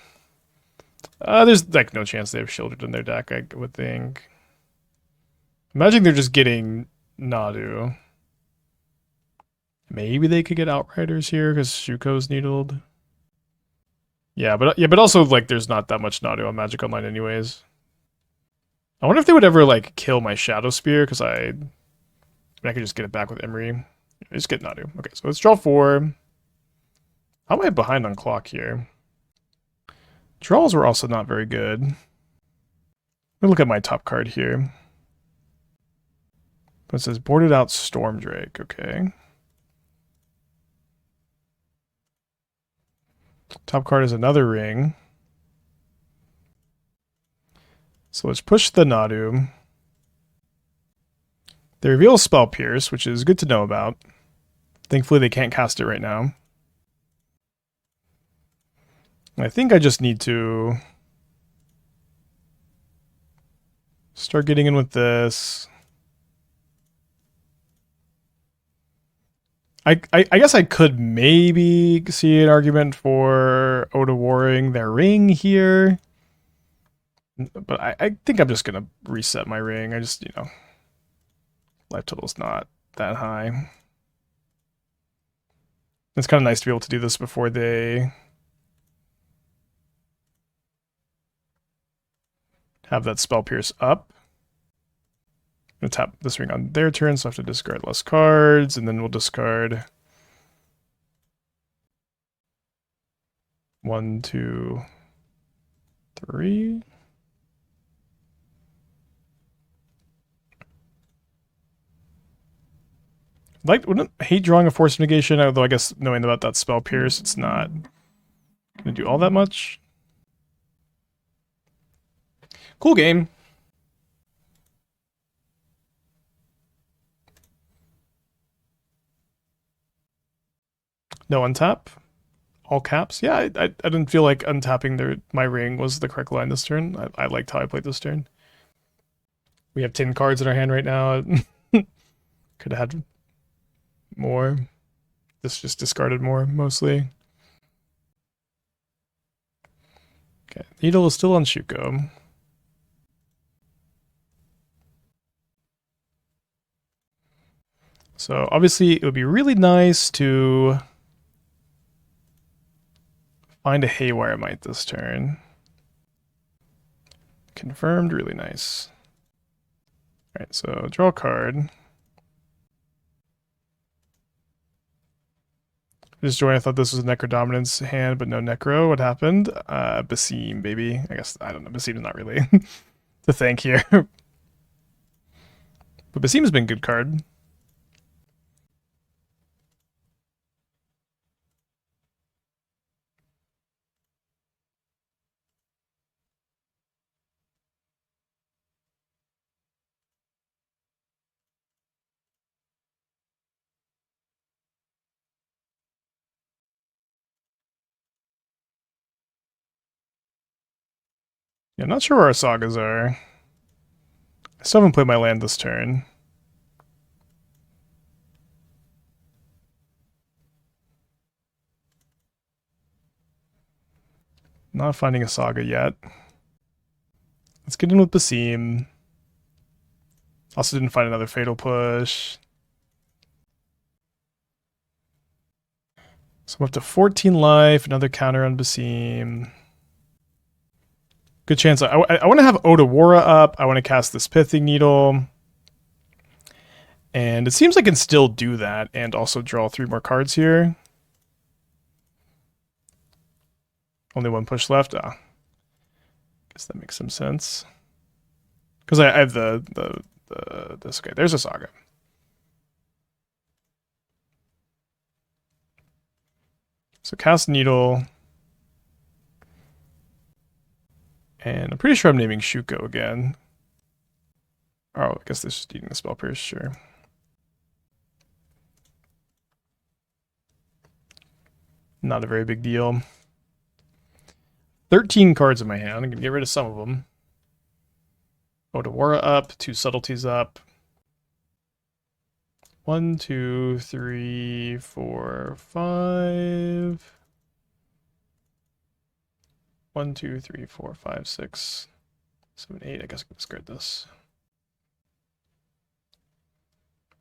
There's like no chance they have Shielded in their deck, I would think. Imagine they're just getting Nadu. Maybe they could get Outriders here because Shuko's needled. Yeah, but also like there's not that much Nadu on Magic Online anyways. I wonder if they would ever like kill my Shadowspear because I could just get it back with Emry. Just get Nadu. Okay, so let's draw 4. How am I behind on clock here? Draws were also not very good. Let me look at my top card here. It says boarded out Stormdrake. Okay. Top card is another ring. So let's push the Nadu. They reveal Spell Pierce, which is good to know about. Thankfully, they can't cast it right now. I think I just need to start getting in with this. I guess I could maybe see an argument for Otawaring their ring here. But I think I'm just going to reset my ring. I just, life total's not that high. It's kind of nice to be able to do this before they have that Spell Pierce up. I'm going to tap this ring on their turn, so I have to discard less cards, and then we'll discard 1, 2, 3. Wouldn't hate drawing a Force of Negation, although I guess knowing about that Spell Pierce, it's not going to do all that much. Cool game. No untap. All caps. Yeah, I didn't feel like untapping my ring was the correct line this turn. I liked how I played this turn. We have 10 cards in our hand right now. Could have had more. This just discarded more, mostly. Okay, Needle is still on Shuko. So obviously it would be really nice to find a Haywire Mite this turn. Confirmed, really nice. Alright, so draw a card. Just joined. I thought this was a Necro Dominance hand, but no Necro. What happened? Basim, baby. I guess, I don't know. Basim's not really to thank here. But Basim's been a good card. Yeah, I'm not sure where our Sagas are. I still haven't played my land this turn. Not finding a Saga yet. Let's get in with Basim. Also didn't find another Fatal Push. So I'm up to 14 life, another counter on Basim. Good chance. I want to have Otawara up. I want to cast this Pithing Needle. And it seems I can still do that and also draw 3 more cards here. Only 1 push left. Ah. Guess that makes some sense. Because I have this. Okay, there's a Saga. So cast Needle. And I'm pretty sure I'm naming Shuko again. Oh, I guess this is eating the Spell Pierce, sure. Not a very big deal. 13 cards in my hand. I'm going to get rid of some of them. Otawara up, 2 Subtleties up. 1, 2, 3, 4, 5. 1, 2, 3, 4, 5, 6, 7, 8. I guess I can discard this.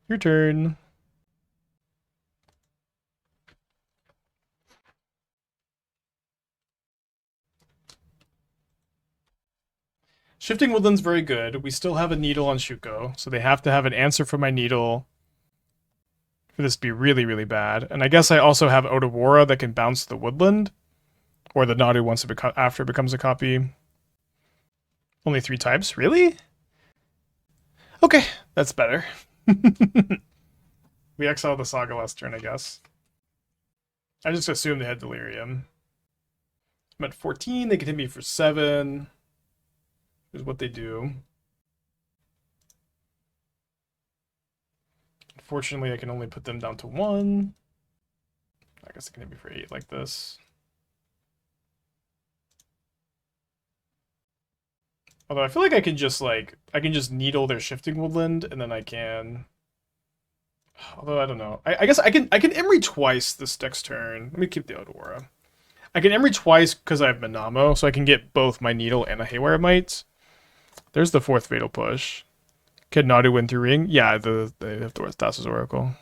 Your turn. Shifting Woodland's very good. We still have a Needle on Shuko, so they have to have an answer for my Needle for this to be really, really bad. And I guess I also have Otawara that can bounce the Woodland, or the Nadu once after it becomes a copy. Only 3 types? Really? Okay, that's better. We exiled the Saga last turn, I guess. I just assumed they had Delirium. I'm at 14, they can hit me for 7. Is what they do. Unfortunately, I can only put them down to 1. I guess they can hit me for 8 like this. Although I feel like I can just needle their Shifting Woodland, and then I can. Although I don't know. I guess I can Emry twice this next turn. Let me keep the Otawara. I can Emry twice because I have Minamo, so I can get both my Needle and a Haywire Mite. There's the 4th Fatal Push. Can Nadu win through Ring? Yeah, they have to Thassa's Oracle.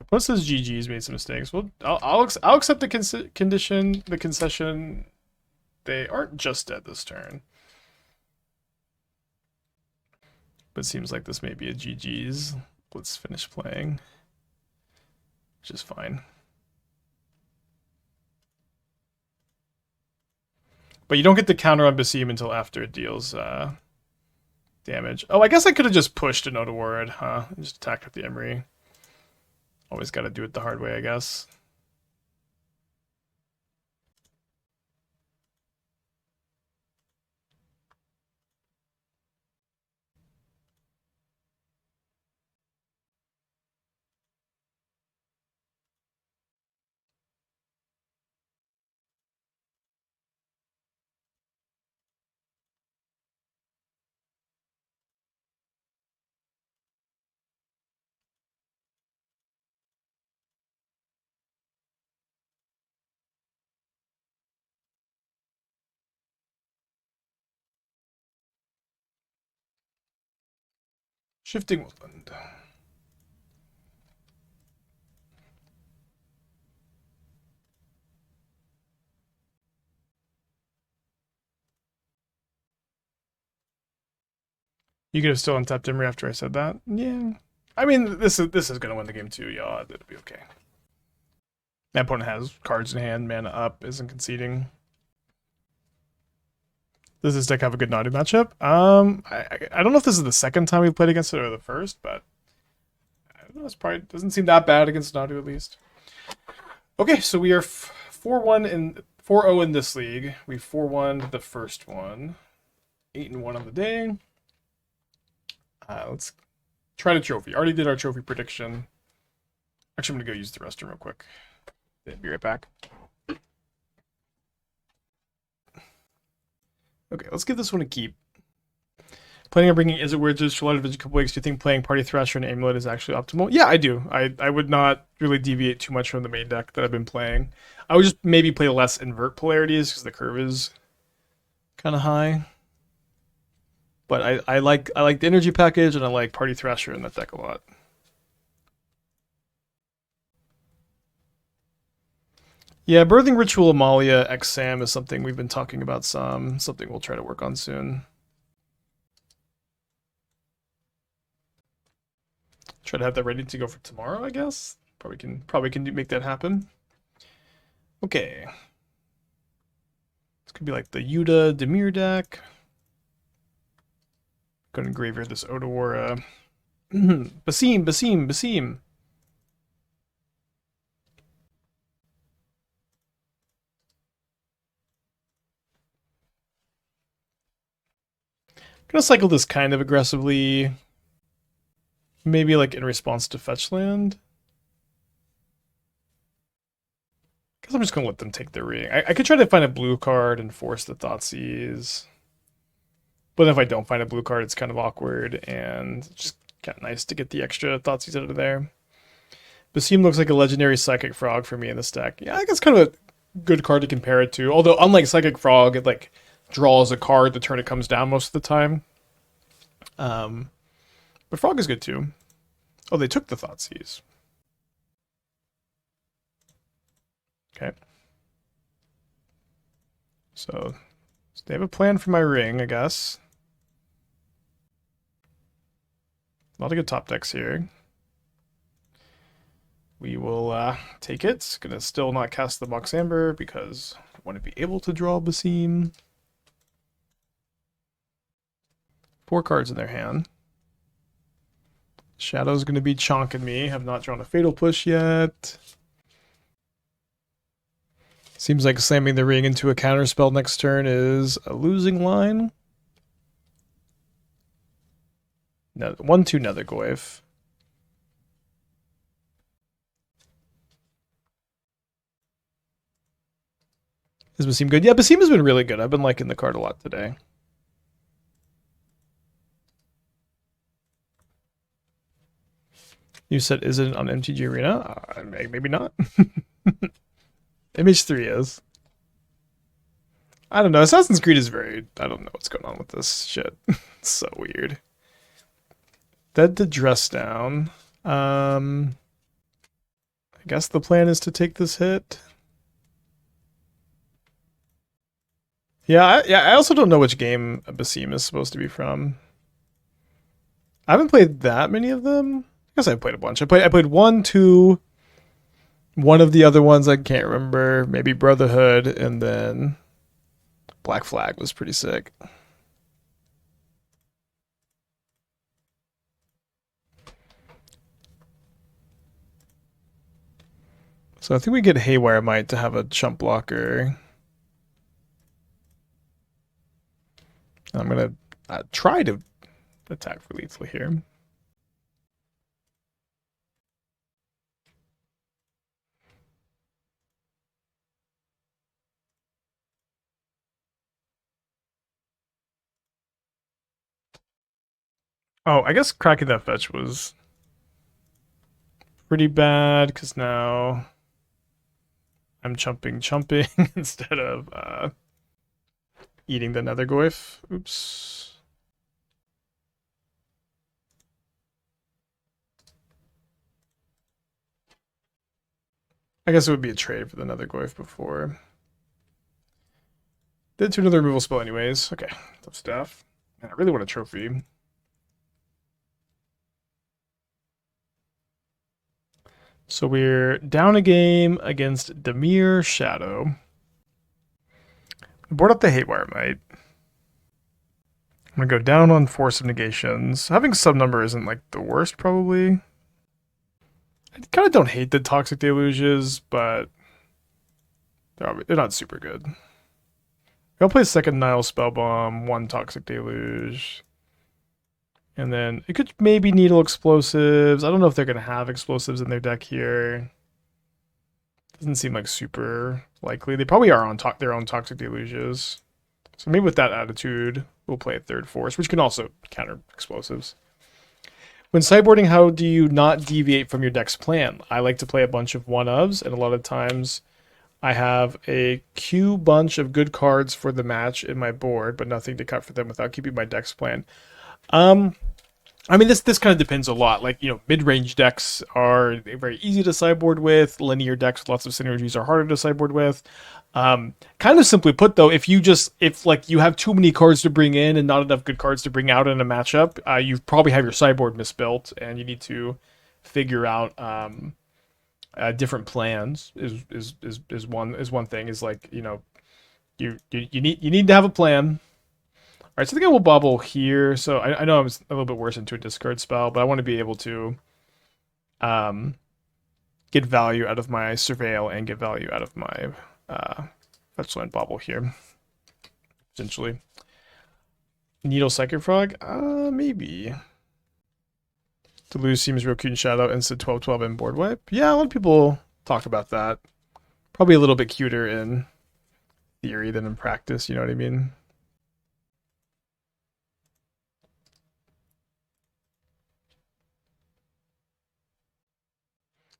Plus his GG's made some mistakes. Well, I'll accept the concession. They aren't just dead this turn. But it seems like this may be a GG's. Let's finish playing. Which is fine. But you don't get the counter on Basim until after it deals damage. Oh, I guess I could have just pushed an Otawara, huh? Just attacked with the Emry. Always got to do it the hard way, I guess. Shifting Woodland. You could have still untapped Emry after I said that. Yeah. I mean, this is gonna win the game too, y'all. It'll be okay. My opponent has cards in hand, mana up, isn't conceding. Does this deck have a good Nadu matchup? I don't know if this is the second time we played against it or the first, but I don't know. It's probably doesn't seem that bad against Nadu at least. Okay, so we are 4-1 in 4-0 in this league. We 4-1 the first one, 8-1 on the day. Let's try the trophy. Already did our trophy prediction. Actually, I'm gonna go use the restroom real quick. Be right back. Okay, let's give this one a keep. Planning on bringing Is It Weird to a lot of a couple weeks. Do you think playing Party Thrasher and Amulet is actually optimal? Yeah, I do. I would not really deviate too much from the main deck that I've been playing. I would just maybe play less invert polarities because the curve is kind of high. But I like the energy package and I like Party Thrasher in that deck a lot. Yeah, Birthing Ritual Amalia X Sam is something we've been talking about something we'll try to work on soon. Try to have that ready to go for tomorrow, I guess. Probably can make that happen. Okay. This could be like the Yuta Dimir deck. Going to graveyard this Otawara. Basim. Gonna cycle this kind of aggressively. Maybe like in response to fetch land. Guess I'm just gonna let them take the ring. I could try to find a blue card and force the Thoughtseize. But if I don't find a blue card, it's kind of awkward and just kind of nice to get the extra Thoughtseize out of there. Basim looks like a legendary Psychic Frog for me in this deck. Yeah, I think it's kind of a good card to compare it to. Although unlike Psychic Frog, it like draws a card the turn it comes down most of the time. But Frog is good too. Oh, they took the Thoughtseize. Okay. So they have a plan for my ring, I guess. A lot of good top decks here. We will take it. Gonna still not cast the Mox Amber because I want to be able to draw Basim. 4 cards in their hand. Shadow's going to be chonking me. Have not drawn a Fatal Push yet. Seems like slamming the ring into a counterspell next turn is a losing line. No, 1/2 Nethergoyf. Does Basim good? Yeah, Basim has been really good. I've been liking the card a lot today. You said, is it on MTG Arena? Maybe not. MH3 is. I don't know. Assassin's Creed is very... I don't know what's going on with this shit. It's so weird. Dead to Dress Down. I guess the plan is to take this hit. Yeah, I also don't know which game Basim is supposed to be from. I haven't played that many of them. I guess I played a bunch. I played 1, 2, one of the other ones I can't remember. Maybe Brotherhood, and then Black Flag was pretty sick. So I think we get Haywire Mite to have a chump blocker. I'm gonna try to attack for lethal here. Oh, I guess cracking that fetch was pretty bad because now I'm chumping instead of eating the Nethergoyf. Oops. I guess it would be a trade for the Nethergoyf before. Did to another removal spell anyways. Okay, tough stuff. Man, I really want a trophy. So we're down a game against Dimir Shadow. Board up the Haywire Mite. I'm gonna go down on Force of Negations. Having some number isn't like the worst, probably. I kind of don't hate the Toxic Deluges, but they're not super good. I'll play second Nihil Spellbomb, one Toxic Deluge. And then it could maybe Needle Explosives. I don't know if they're going to have explosives in their deck here. Doesn't seem like super likely. They probably are on their own Toxic Deluges. So maybe with that attitude, we'll play a third Force, which can also counter explosives. When sideboarding, how do you not deviate from your deck's plan? I like to play a bunch of one-ofs, and a lot of times I have a queue bunch of good cards for the match in my board, but nothing to cut for them without keeping my deck's plan. I mean, this kind of depends a lot. Like, mid-range decks are very easy to sideboard with. Linear decks with lots of synergies are harder to sideboard with. Kind of simply put, though, if you have too many cards to bring in and not enough good cards to bring out in a matchup, you probably have your sideboard misbuilt, and you need to figure out different plans. Is one thing. Is like you need to have a plan. All right, so I think I will Bauble here. So I know I was a little bit worse into a discard spell, but I want to be able to get value out of my Surveil and get value out of my Fetchland Bauble here, essentially. Needle Psychic Frog? Maybe. Deluge seems real cute in Shadow, instead 12/12 and board wipe. Yeah, a lot of people talk about that. Probably a little bit cuter in theory than in practice, you know what I mean?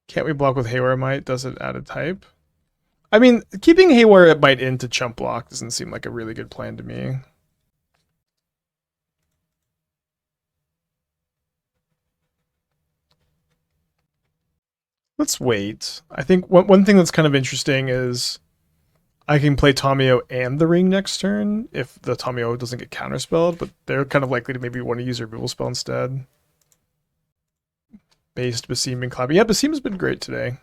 Can't we block with Haywire Mite? Does it add a type? I mean, keeping Haywire Mite in to chump block doesn't seem like a really good plan to me. Let's wait. I think one thing that's kind of interesting is I can play Tamiyo and the Ring next turn if the Tamiyo doesn't get counterspelled, but they're kind of likely to maybe want to use their removal spell instead. Based Basim and Clappy. Yeah, Basim's been great today.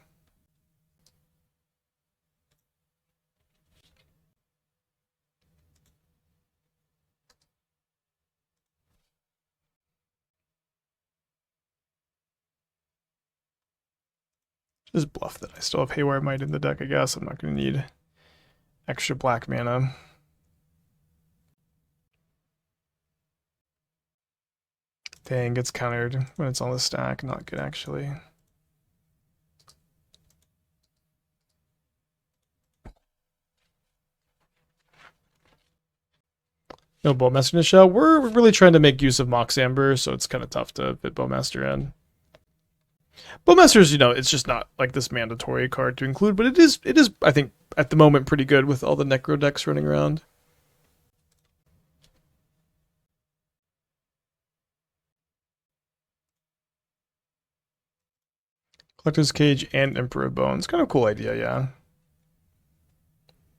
Just bluff that I still have Haywire Mite in the deck, I guess. I'm not going to need extra black mana. Dang, gets countered when it's on the stack. Not good, actually. No Bowmaster in the shell. We're really trying to make use of Mox Amber, so it's kind of tough to fit Bowmaster in. Bowmaster's, it's just not like this mandatory card to include, but it is, I think, at the moment pretty good with all the Necro decks running around. Collector's Cage and Emperor of Bones. Kind of cool idea, yeah.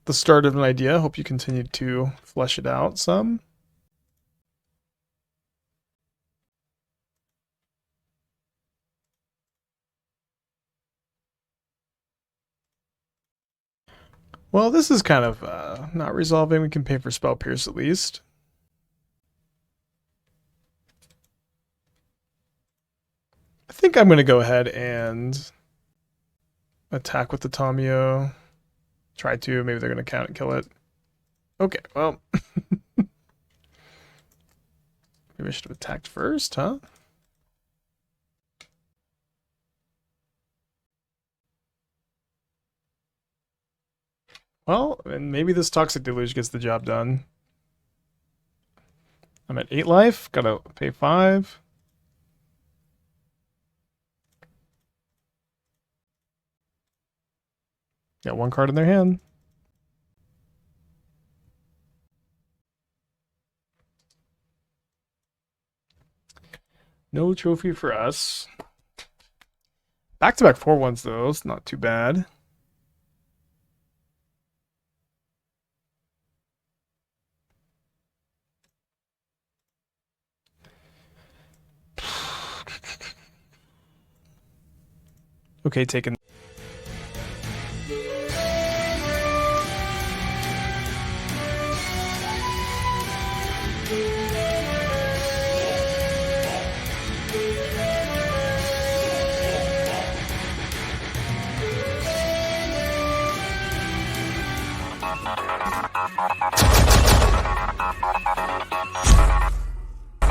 The start of an idea. Hope you continue to flesh it out some. Well, this is kind of not resolving. We can pay for Spell Pierce at least. I think I'm going to go ahead and attack with the Tamiyo. Try to. Maybe they're going to count and kill it. Okay, well. Maybe I should have attacked first, huh? Well, and maybe this Toxic Deluge gets the job done. I'm at 8 life. Gotta pay 5. Got one card in their hand. No trophy for us. Back-to-back 4/1s, though. It's not too bad. Okay, taken.